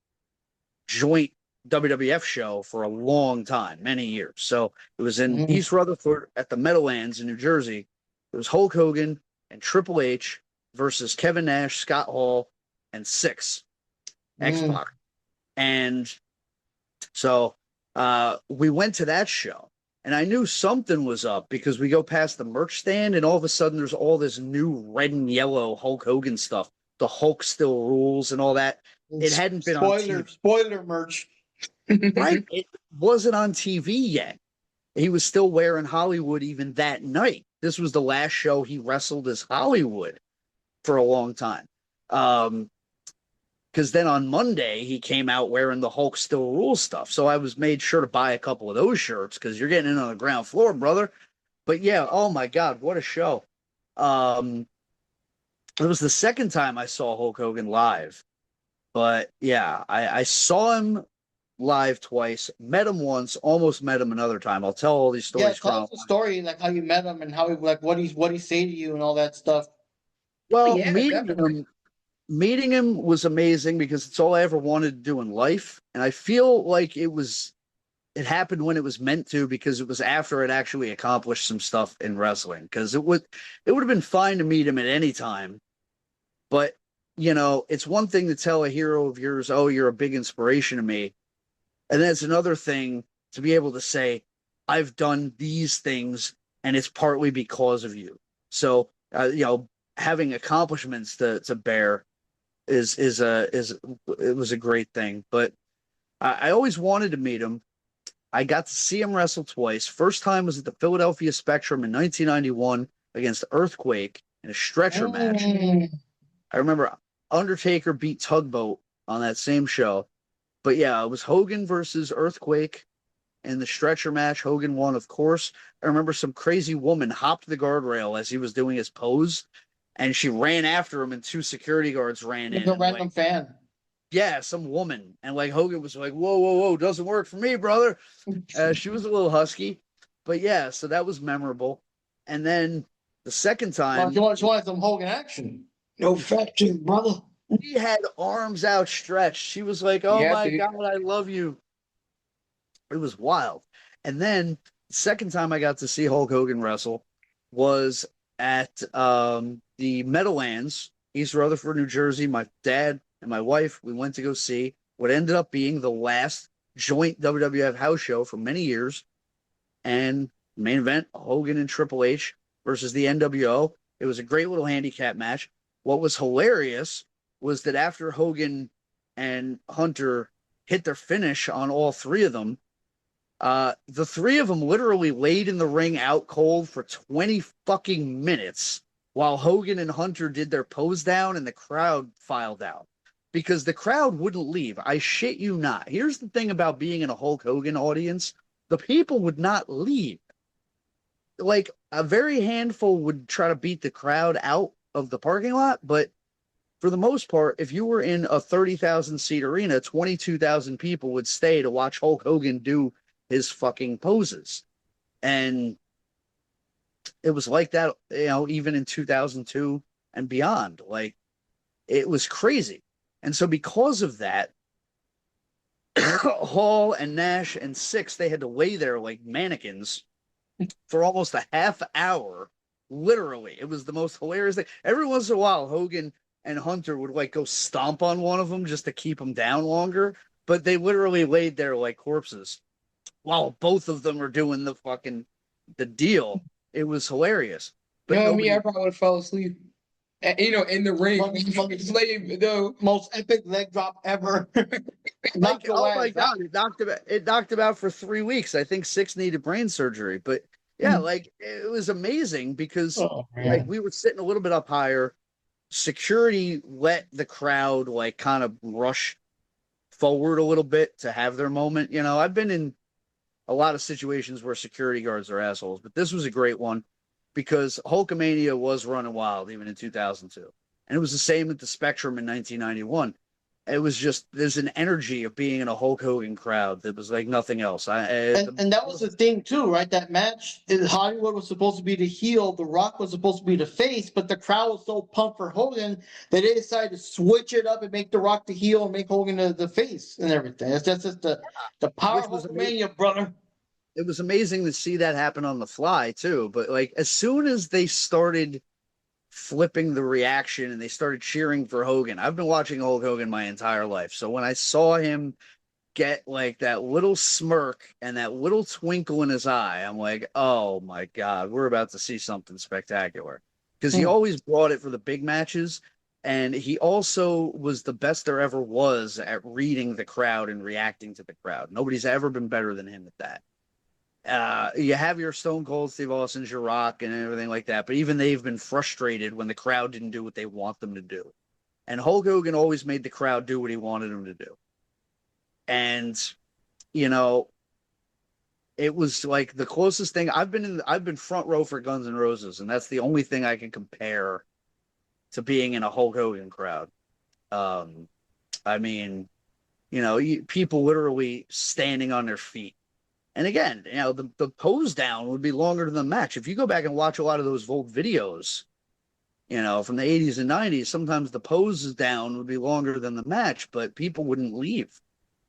joint WWF show for a long time, many years. So it was in East Rutherford at the Meadowlands in New Jersey. It was Hulk Hogan and Triple H versus Kevin Nash, Scott Hall, and Syxx, X-Pac. And so we went to that show, and I knew something was up because we go past the merch stand, and all of a sudden there's all this new red and yellow Hulk Hogan stuff. The Hulk still rules and all that. it hadn't been on TV. Spoiler merch. Right. It wasn't on TV yet. He was still wearing Hollywood even that night. This was the last show he wrestled as Hollywood for a long time. Because then on Monday, he came out wearing the Hulk Still Rules stuff. So I was made sure to buy a couple of those shirts because you're getting in on the ground floor, brother. But yeah, oh my God, what a show. It was the second time I saw Hulk Hogan live. But yeah, I saw him live twice, met him once, almost met him another time. I'll tell all these stories. Yeah, tell us the story, like how you met him and how he like what he say to you and all that stuff. Well, Yeah, meeting him was amazing because it's all I ever wanted to do in life. And I feel like it happened when it was meant to, because it was after I'd actually accomplished some stuff in wrestling. Because it would have been fine to meet him at any time. But, you know, it's one thing to tell a hero of yours, oh, you're a big inspiration to me. And then it's another thing to be able to say, I've done these things and it's partly because of you. So, you know, having accomplishments to bear it was a great thing. But I always wanted to meet him. I got to see him wrestle twice. First time was at the Philadelphia Spectrum in 1991 against Earthquake in a stretcher match. I remember Undertaker beat Tugboat on that same show. But yeah, it was Hogan versus Earthquake in the stretcher match. Hogan won, of course. I remember some crazy woman hopped the guardrail as he was doing his pose, and she ran after him, and two security guards ran in. A random fan. Yeah, some woman. And like Hogan was like, whoa, whoa, whoa, doesn't work for me, brother. She was a little husky. But yeah, so that was memorable. And then the second time. You want some Hogan action? No factory, brother. He had arms outstretched. She was like, oh Yeah, my dude. God, I love you. It was wild. And then the second time I got to see Hulk Hogan wrestle was at the Meadowlands, East Rutherford, New Jersey. My dad and my wife, we went to go see what ended up being the last joint WWF house show for many years. And main event, Hogan and Triple H versus the NWO. It was a great little handicap match. What was hilarious was that after Hogan and Hunter hit their finish on all three of them, the three of them literally laid in the ring out cold for 20 fucking minutes while Hogan and Hunter did their pose down and the crowd filed out. Because the crowd wouldn't leave. I shit you not. Here's the thing about being in a Hulk Hogan audience. The people would not leave. Like, a very handful would try to beat the crowd out of the parking lot, but for the most part, if you were in a 30,000 seat arena, 22,000 people would stay to watch Hulk Hogan do his fucking poses. And it was like that, you know, even in 2002 and beyond. Like, it was crazy. And so because of that, Hall and Nash and Six, they had to lay there like mannequins for almost a half hour. Literally, it was the most hilarious thing. Every once in a while, Hogan and Hunter would like go stomp on one of them just to keep them down longer, but they literally laid there like corpses while both of them were doing the deal. It was hilarious. But You know me, I probably would have fell asleep. You know, in the ring, slave though. Most epic leg drop ever. Like, oh my God, it knocked him out for 3 weeks. I think Six needed brain surgery, but yeah, like it was amazing because like we were sitting a little bit up higher. Security let the crowd like kind of rush forward a little bit to have their moment. You know, I've been in a lot of situations where security guards are assholes, but this was a great one because Hulkamania was running wild even in 2002. And it was the same at the Spectrum in 1991. It was just, there's an energy of being in a Hulk Hogan crowd that was like nothing else. And that was the thing too, right? That match, Hollywood was supposed to be the heel, The Rock was supposed to be the face, but the crowd was so pumped for Hogan that they decided to switch it up and make The Rock the heel and make Hogan the face and everything. That's just the power of Hulkamania, brother. It was amazing to see that happen on the fly too. But like as soon as they started flipping the reaction and they started cheering for Hogan, I've been watching Hulk Hogan my entire life. So when I saw him get like that little smirk and that little twinkle in his eye, I'm like, oh my God, we're about to see something spectacular. Because he always brought it for the big matches, And he also was the best there ever was at reading the crowd and reacting to the crowd. Nobody's ever been better than him at that. You have your Stone Cold Steve Austin's, your Rock, and everything like that, but even they've been frustrated when the crowd didn't do what they want them to do. And Hulk Hogan always made the crowd do what he wanted them to do. And, you know, it was like the closest thing I've been front row for Guns N' Roses, and that's the only thing I can compare to being in a Hulk Hogan crowd. I mean, you know, people literally standing on their feet. And again, you know, the pose down would be longer than the match. If you go back and watch a lot of those old videos, you know, from the 80s and 90s, sometimes the pose down would be longer than the match, but people wouldn't leave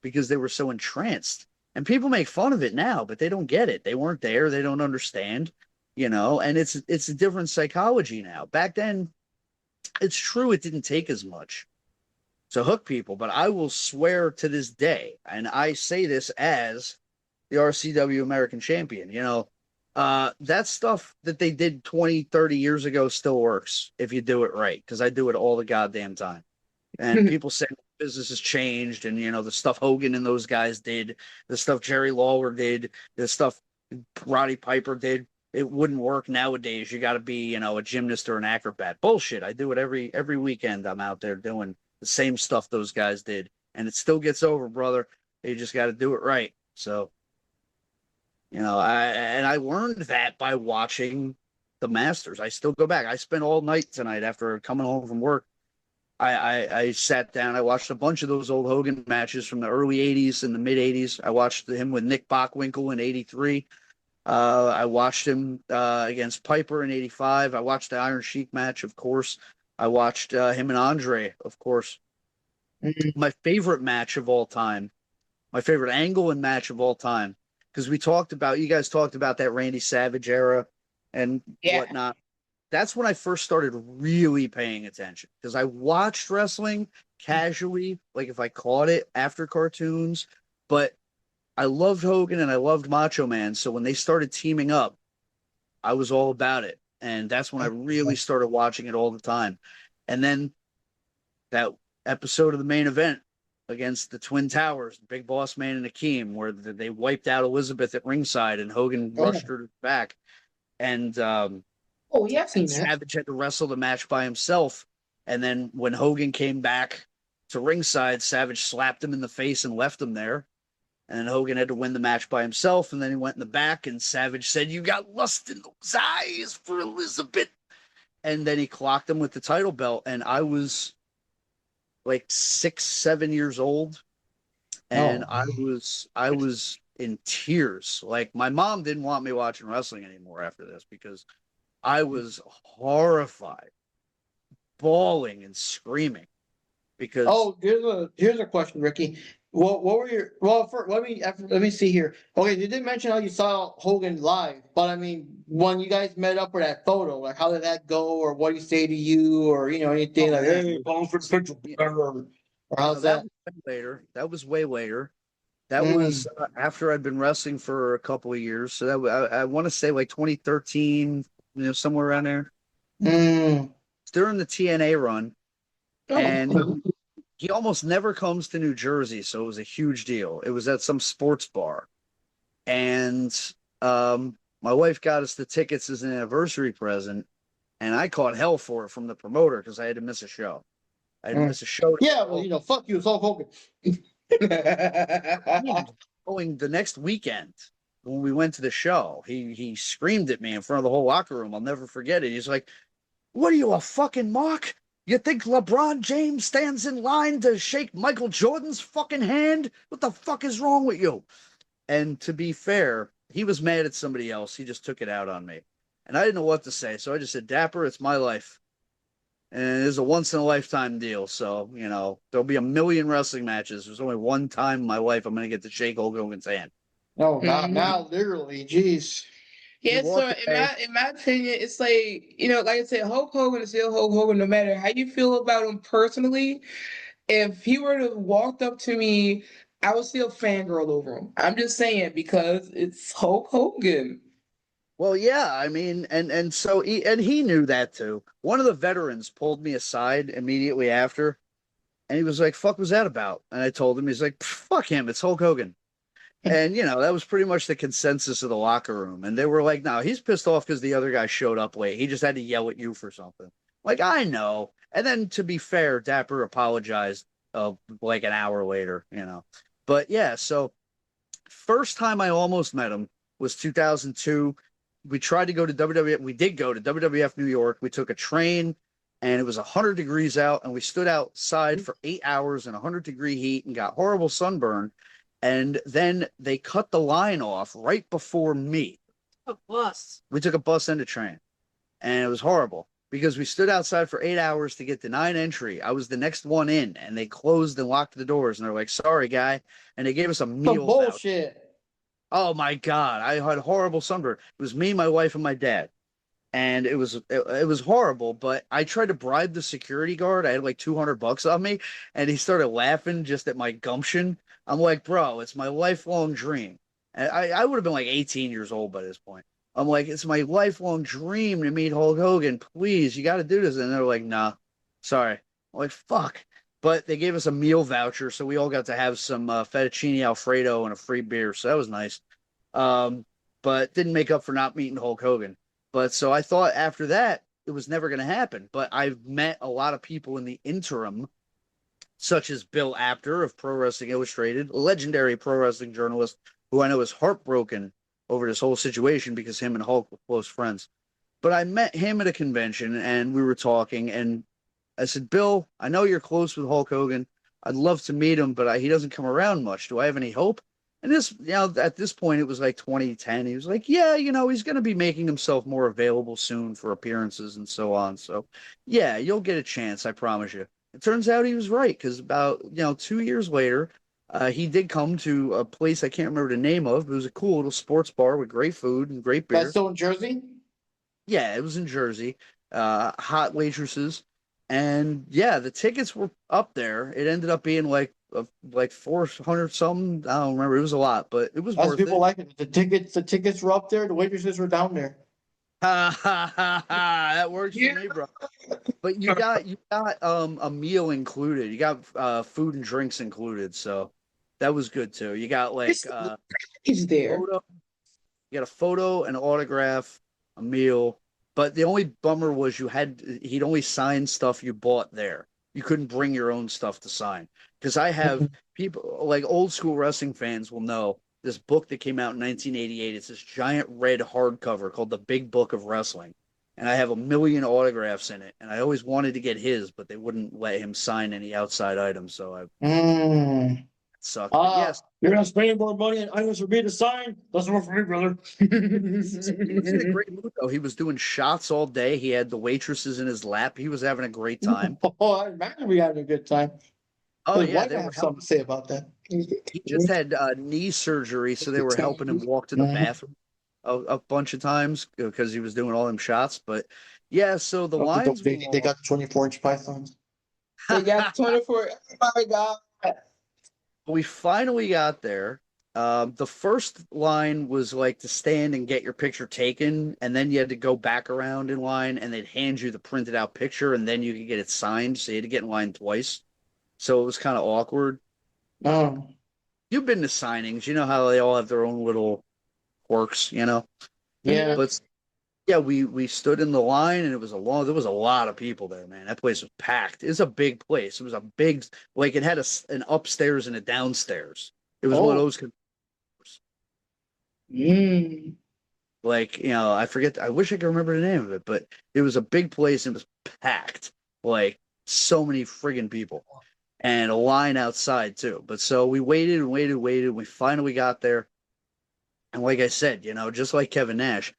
because they were so entranced. And people make fun of it now, but they don't get it. They weren't there. They don't understand, you know, and it's a different psychology now. Back then, it's true it didn't take as much to hook people, but I will swear to this day, and I say this as the RCW American Champion, you know, that stuff that they did 20, 30 years ago still works if you do it right, because I do it all the goddamn time. And people say business has changed, and, you know, the stuff Hogan and those guys did, the stuff Jerry Lawler did, the stuff Roddy Piper did, it wouldn't work nowadays. You got to be, you know, a gymnast or an acrobat. Bullshit. I do it every weekend. I'm out there doing the same stuff those guys did, and it still gets over, brother. You just got to do it right. So, you know, I learned that by watching the Masters. I still go back. I spent all night tonight after coming home from work. I sat down. I watched a bunch of those old Hogan matches from the early 80s and the mid 80s. I watched him with Nick Bockwinkel in 83. I watched him against Piper in 85. I watched the Iron Sheik match, of course. I watched him and Andre, of course. My favorite match of all time, my favorite angle and match of all time, because you guys talked about that Randy Savage era and whatnot. That's when I first started really paying attention, because I watched wrestling casually, like if I caught it after cartoons, but I loved Hogan and I loved Macho Man. So when they started teaming up, I was all about it. And that's when I really started watching it all the time. And then that episode of the main event against the Twin Towers, Big Boss Man and Akeem, where they wiped out Elizabeth at ringside and Hogan rushed her back. And I've seen that. Savage had to wrestle the match by himself. And then when Hogan came back to ringside, Savage slapped him in the face and left him there. And then Hogan had to win the match by himself. And then he went in the back and Savage said, "You got lust in those eyes for Elizabeth." And then he clocked him with the title belt. And I was like 6, 7 years old. And I was in tears. Like, my mom didn't want me watching wrestling anymore after this, because I was horrified, bawling and screaming. Because here's a question, Ricky. What were your first, let me see here. Okay, you didn't mention how you saw Hogan live, but I mean, when you guys met up for that photo, like, how did that go, or what did he say to you, or, you know, anything like, "Hey, pose for the picture," or how's that? That was way later. That was after I'd been wrestling for a couple of years. So that I want to say like 2013, you know, somewhere around there. During the TNA run, and he almost never comes to New Jersey, so it was a huge deal. It was at some sports bar, and my wife got us the tickets as an anniversary present, and I caught hell for it from the promoter because I had to miss a show. I had to miss a show. Yeah, well, you know, fuck you, it's Hulk Hogan. Going the next weekend when we went to the show, he screamed at me in front of the whole locker room. I'll never forget it. He's like, "What are you, a fucking mock? You think LeBron James stands in line to shake Michael Jordan's fucking hand? What the fuck is wrong with you?" And to be fair, he was mad at somebody else. He just took it out on me. And I didn't know what to say. So I just said, "Dapper, it's my life. And it's a once-in-a-lifetime deal. So, you know, there'll be a million wrestling matches. There's only one time in my life I'm going to get to shake Hulk Hogan's hand." No, now, literally, jeez. Yeah, so in my opinion, it's like, you know, like I said, Hulk Hogan is still Hulk Hogan, no matter how you feel about him personally. If he were to have walked up to me, I would still fangirl over him. I'm just saying, because it's Hulk Hogan. Well, yeah, I mean, and so he knew that too. One of the veterans pulled me aside immediately after, and he was like, "Fuck, was that about?" And I told him, he's like, "Fuck him, it's Hulk Hogan." And that was pretty much the consensus of the locker room. And they were like, "No, he's pissed off because the other guy showed up late. He just had to yell at you for something." Like, I know. And then to be fair, Dapper apologized like an hour later. But yeah, so first time I almost met him was 2002. We tried to go to WWF. We did go to WWF New York. We took a train and it was 100 degrees out and we stood outside for 8 hours in 100-degree heat and got horrible sunburn. And then they cut the line off right before me. A bus. We took a bus and a train, and it was horrible because we stood outside for 8 hours to get the 9 entry. I was the next one in, and they closed and locked the doors, and they're like, "Sorry, guy," and they gave us a Some meal voucher. bullshit. Oh my god, I had horrible sunburn. It was me, my wife, and my dad, and it was horrible. But I tried to bribe the security guard. I had like $200 on me, and he started laughing just at my gumption. I'm like, "Bro, it's my lifelong dream." And I would have been like 18 years old by this point. I'm like, "It's my lifelong dream to meet Hulk Hogan. Please, you got to do this." And they're like, "Nah, sorry." I'm like, "Fuck." But they gave us a meal voucher, so we all got to have some fettuccine Alfredo and a free beer. So that was nice. But didn't make up for not meeting Hulk Hogan. But so I thought after that, it was never going to happen. But I've met a lot of people in the interim, such as Bill Apter of Pro Wrestling Illustrated, a legendary pro wrestling journalist who I know is heartbroken over this whole situation because him and Hulk were close friends. But I met him at a convention and we were talking, and I said, "Bill, I know you're close with Hulk Hogan. I'd love to meet him, but he doesn't come around much. Do I have any hope?" And at this point, it was like 2010. He was like, "Yeah, he's going to be making himself more available soon for appearances and so on. So, yeah, you'll get a chance. I promise you." It turns out he was right because about 2 years later, he did come to a place I can't remember the name of. But it was a cool little sports bar with great food and great beer. That's still in Jersey? Yeah, it was in Jersey. Hot waitresses, and yeah, the tickets were up there. It ended up being like 400 something. I don't remember. It was a lot, but it was Lots of worth people it. like it. The tickets were up there. The waitresses were down there. Ha ha ha ha! That works for me, bro. But you got a meal included. You got food and drinks included, so that was good too. You got like He's there. photo. You got a photo, an autograph, a meal. But the only bummer was he'd only sign stuff you bought there. You couldn't bring your own stuff to sign. Because I have people like old school wrestling fans will know this book that came out in 1988. It's this giant red hardcover called The Big Book of Wrestling. And I have 1,000,000 autographs in it. And I always wanted to get his, but they wouldn't let him sign any outside items. So it sucked. But yes, You're not spending more money on items for me to sign? Doesn't work for me, brother. he was in a great mood though. He was doing shots all day. He had the waitresses in his lap. He was having a great time. Oh, I imagine we having a good time. Oh His yeah, wife they might were have something to say about that. he just had knee surgery, so they were helping him walk to the bathroom a bunch of times because he was doing all them shots. But yeah, so the lines were They got 24-inch pythons. They got 24. Oh my God. we finally got there. The first line was like to stand and get your picture taken, and then you had to go back around in line, and they'd hand you the printed out picture, and then you could get it signed. So you had to get in line twice. So it was kind of awkward. Oh. You've been to signings, you know how they all have their own little quirks, Yeah. But yeah, we stood in the line, and there was a lot of people there, man. That place was packed. It's a big place. It was a big, like it had an upstairs and a downstairs. It was one of those. Like, I forget. I wish I could remember the name of it, but it was a big place and it was packed. Like so many friggin' people. And a line outside too. But so we waited and waited and waited. We finally got there. And like I said, just like Kevin Nash,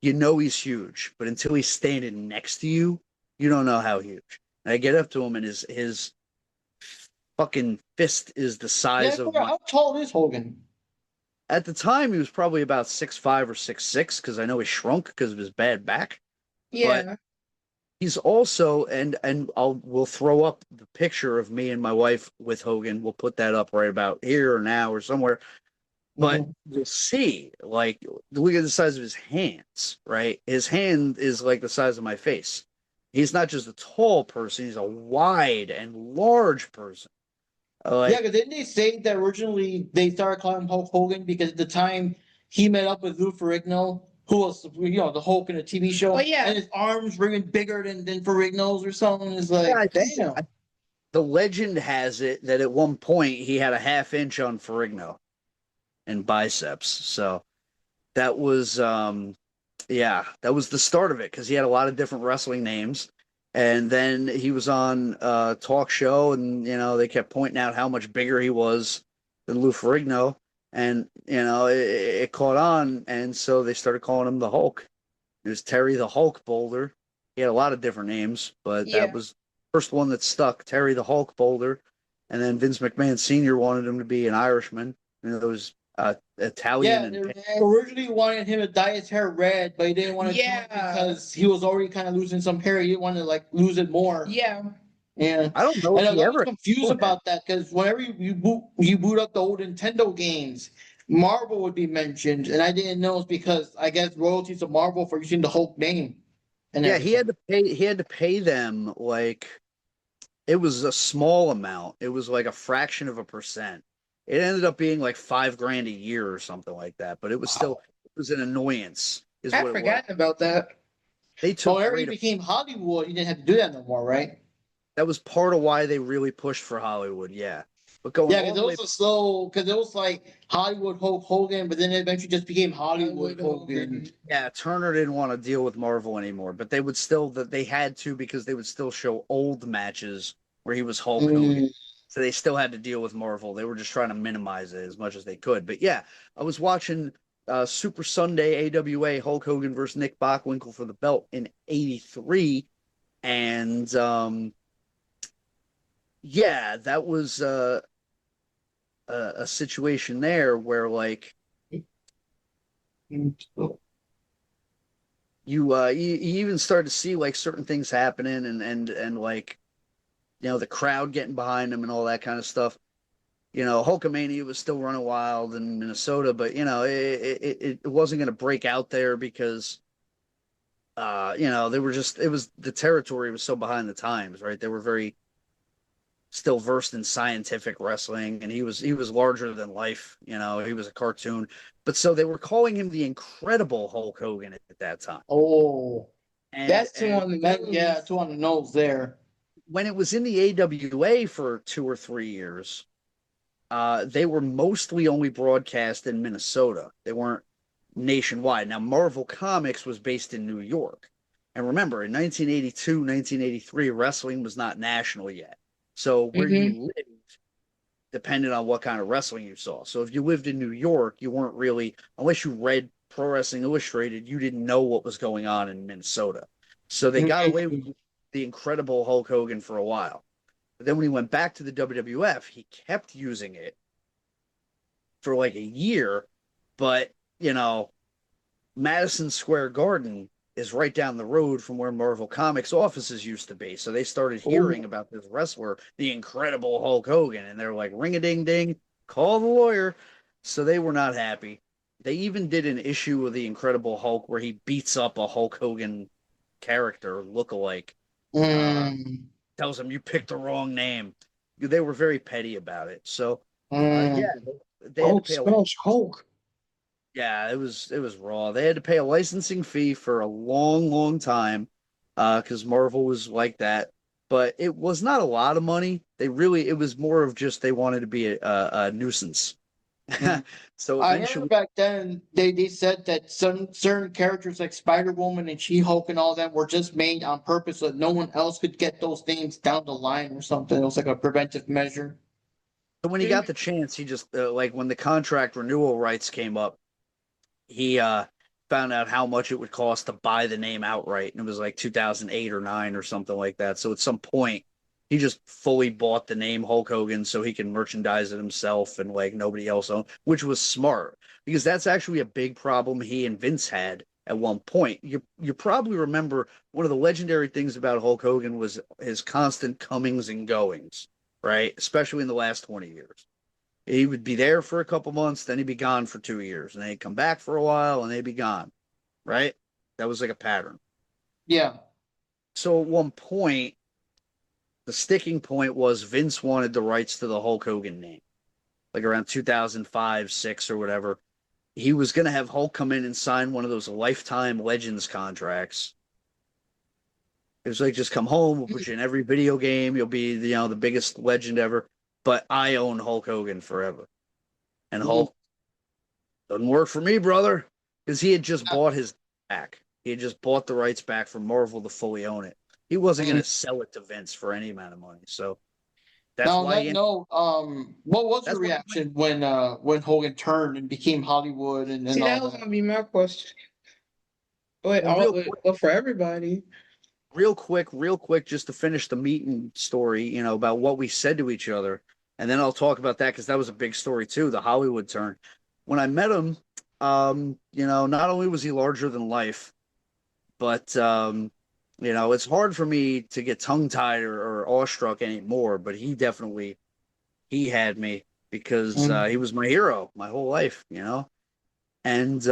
he's huge. But until he's standing next to you, you don't know how huge. And I get up to him and his fucking fist is the size of How tall is Hogan? At the time, he was probably about 6'5" or 6'6", because I know he shrunk because of his bad back. Yeah. But he's also, and we'll throw up the picture of me and my wife with Hogan. We'll put that up right about here or now or somewhere. But you'll see, like, look at the size of his hands, right? His hand is like the size of my face. He's not just a tall person, he's a wide and large person. Yeah, because didn't they say that originally they started calling him Hulk Hogan because at the time he met up with Lou Ferrigno, who was the Hulk in a TV show, Oh, yeah. and his arms were even bigger than Ferrigno's or something. It's like, Yeah, I think damn. the legend has it that at one point he had a half inch on Ferrigno and biceps. So that was that was the start of it because he had a lot of different wrestling names. And then he was on a talk show, and they kept pointing out how much bigger he was than Lou Ferrigno, and it caught on, and so they started calling him the Hulk. It was Terry the Hulk Boulder. He had a lot of different names, but Yeah. that was the first one that stuck, Terry the Hulk Boulder. And then Vince McMahon Sr. wanted him to be an Irishman. It was Italian. Yeah, they originally wanted him to dye his hair red, but he didn't want to do it Yeah. because he was already kind of losing some hair. He didn't want to like lose it more. Yeah. Yeah. I don't know And if I he was ever. confused about that because whenever you boot up the old Nintendo games, Marvel would be mentioned, and I didn't know it's because I guess royalties to Marvel for using the Hulk name. And Yeah, everything. he had to pay them like it was a small amount. It was like a fraction of a percent. It ended up being like $5,000 a year or something like that, but it was still it was an annoyance, is I what it was. forgot about that. They But took whenever he great. became Hollywood, he didn't have to do that no more, right? That was part of why they really pushed for Hollywood, yeah. But going Yeah, all because the it way, was a slow, because it was like Hollywood Hulk Hogan, but then it eventually just became Hollywood Hogan. yeah, Turner didn't want to deal with Marvel anymore, but they would still that they had to because they would still show old matches where he was Hulk Hogan. Mm. So they still had to deal with Marvel. They were just trying to minimize it as much as they could. But yeah, I was watching Super Sunday AWA Hulk Hogan versus Nick Bockwinkel for the belt in '83, and yeah, that was a situation there where like you even start to see like certain things happening and like the crowd getting behind him and all that kind of stuff. Hulkamania was still running wild in Minnesota, but it wasn't going to break out there because they were just it was the territory was so behind the times, right? They were very still versed in scientific wrestling, and he was larger than life. He was a cartoon, but so they were calling him the Incredible Hulk Hogan at that time. Oh, that's too And on the nose. Yeah, too on the nose there. when it was in the AWA for 2 or 3 years, they were mostly only broadcast in Minnesota. They weren't nationwide. Now, Marvel Comics was based in New York. And remember, in 1982, 1983, wrestling was not national yet. So where you lived depended on what kind of wrestling you saw. So if you lived in New York, you weren't really, unless you read Pro Wrestling Illustrated, you didn't know what was going on in Minnesota. So they got away with the Incredible Hulk Hogan for a while. But then when he went back to the WWF, he kept using it for like a year. But, Madison Square Garden is right down the road from where Marvel Comics offices used to be. So they started hearing about this wrestler, the Incredible Hulk Hogan, and they're like, ring a ding ding, call the lawyer. So they were not happy. They even did an issue of the Incredible Hulk where he beats up a Hulk Hogan character, lookalike. Tells him you picked the wrong name. They were very petty about it. So yeah, they had to pay Hulk. yeah, it was raw. They had to pay a licensing fee for a long, long time because Marvel was like that. But it was not a lot of money. It was more of just they wanted to be a nuisance. So I eventually, heard back then they said that some certain characters like Spider-Woman and She-Hulk and all that were just made on purpose so that no one else could get those names down the line or something. It was like a preventive measure. when he got the chance, he just like when the contract renewal rights came up, he found out how much it would cost to buy the name outright, and it was like 2008 or 9 or something like that. So at some point, he just fully bought the name Hulk Hogan so he can merchandise it himself and like nobody else owned, which was smart because that's actually a big problem he and Vince had at one point. You probably remember one of the legendary things about Hulk Hogan was his constant comings and goings, right? Especially in the last 20 years. He would be there for a couple months, then he'd be gone for 2 years, and then he'd come back for a while, and they'd be gone. Right? That was like a pattern. Yeah. So at one point, the sticking point was Vince wanted the rights to the Hulk Hogan name, like around 2005, 6, or whatever. He was going to have Hulk come in and sign one of those lifetime Legends contracts. It was like, just come home, we'll put you in every video game, you'll be, the biggest legend ever, but I own Hulk Hogan forever. And Hulk, doesn't work for me, brother, because he had just bought his back. He had just bought the rights back from Marvel to fully own it. He wasn't going to sell it to Vince for any amount of money. So that's Now, why. what was your That's why- reaction when Hogan turned and became Hollywood and See, all that was that? gonna be my question. But Well, for everybody. real quick, just to finish the meeting story, about what we said to each other. And then I'll talk about that because that was a big story too, the Hollywood turn. When I met him, not only was he larger than life, but, it's hard for me to get tongue-tied or awestruck anymore, but he had me because he was my hero my whole life, And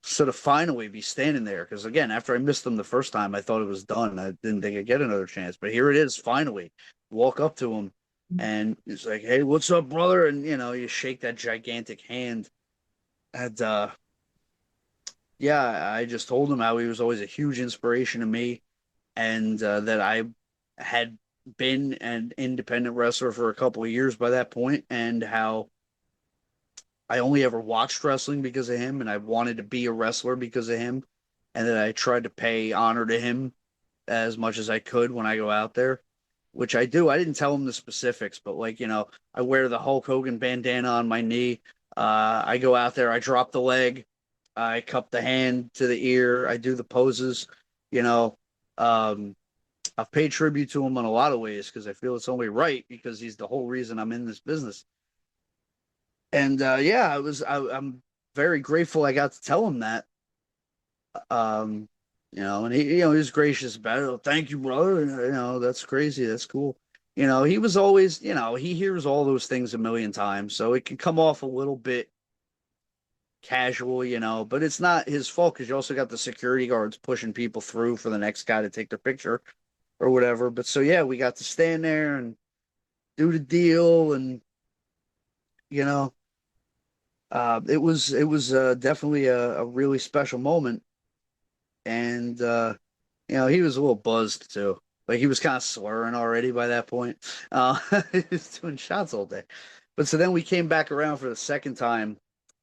so to finally be standing there, because again, after I missed him the first time, I thought it was done. I didn't think I'd get another chance, but here it is, finally. Walk up to him, and he's like, "Hey, what's up, brother?" And you shake that gigantic hand. And yeah, I just told him how he was always a huge inspiration to me, and that I had been an independent wrestler for a couple of years by that point, and how I only ever watched wrestling because of him, and I wanted to be a wrestler because of him, and that I tried to pay honor to him as much as I could when I go out there, which I do. I didn't tell him the specifics, but I wear the Hulk Hogan bandana on my knee. I go out there, I drop the leg, I cup the hand to the ear, I do the poses. I've paid tribute to him in a lot of ways because I feel it's only right, because he's the whole reason I'm in this business. And yeah, I'm very grateful I got to tell him that. And he was gracious about it. "Oh, thank you, brother." And, that's crazy. That's cool. He was always, he hears all those things a million times, so it can come off a little bit casual, but it's not his fault, because you also got the security guards pushing people through for the next guy to take their picture or whatever. But so yeah, we got to stand there and do the deal, and you know, it was definitely a really special moment. And he was a little buzzed too. Like, he was kind of slurring already by that point. He was doing shots all day. But so then we came back around for the second time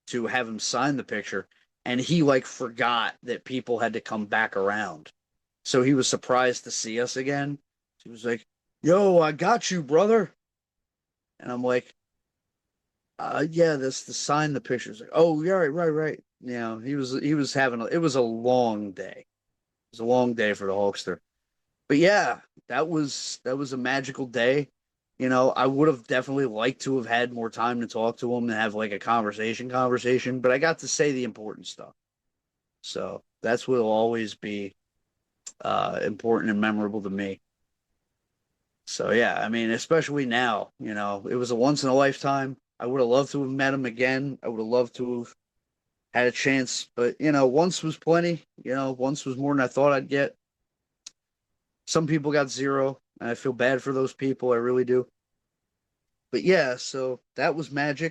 to have him sign the picture, and he forgot that people had to come back around. So he was surprised to see us again. He was like, "Yo, I got you, brother." And I'm like, yeah, that's to sign the pictures. Like, "Oh, yeah, right. He was having it was a long day. It was a long day for the Hulkster. But yeah, that was a magical day. I would have definitely liked to have had more time to talk to him and have a conversation, but I got to say the important stuff. So that's what will always be important and memorable to me. So yeah, I mean, especially now, it was a once in a lifetime. I would have loved to have met him again. I would have loved to have had a chance, but once was plenty. Once was more than I thought I'd get. Some people got zero, and I feel bad for those people. I really do. But yeah, so that was magic.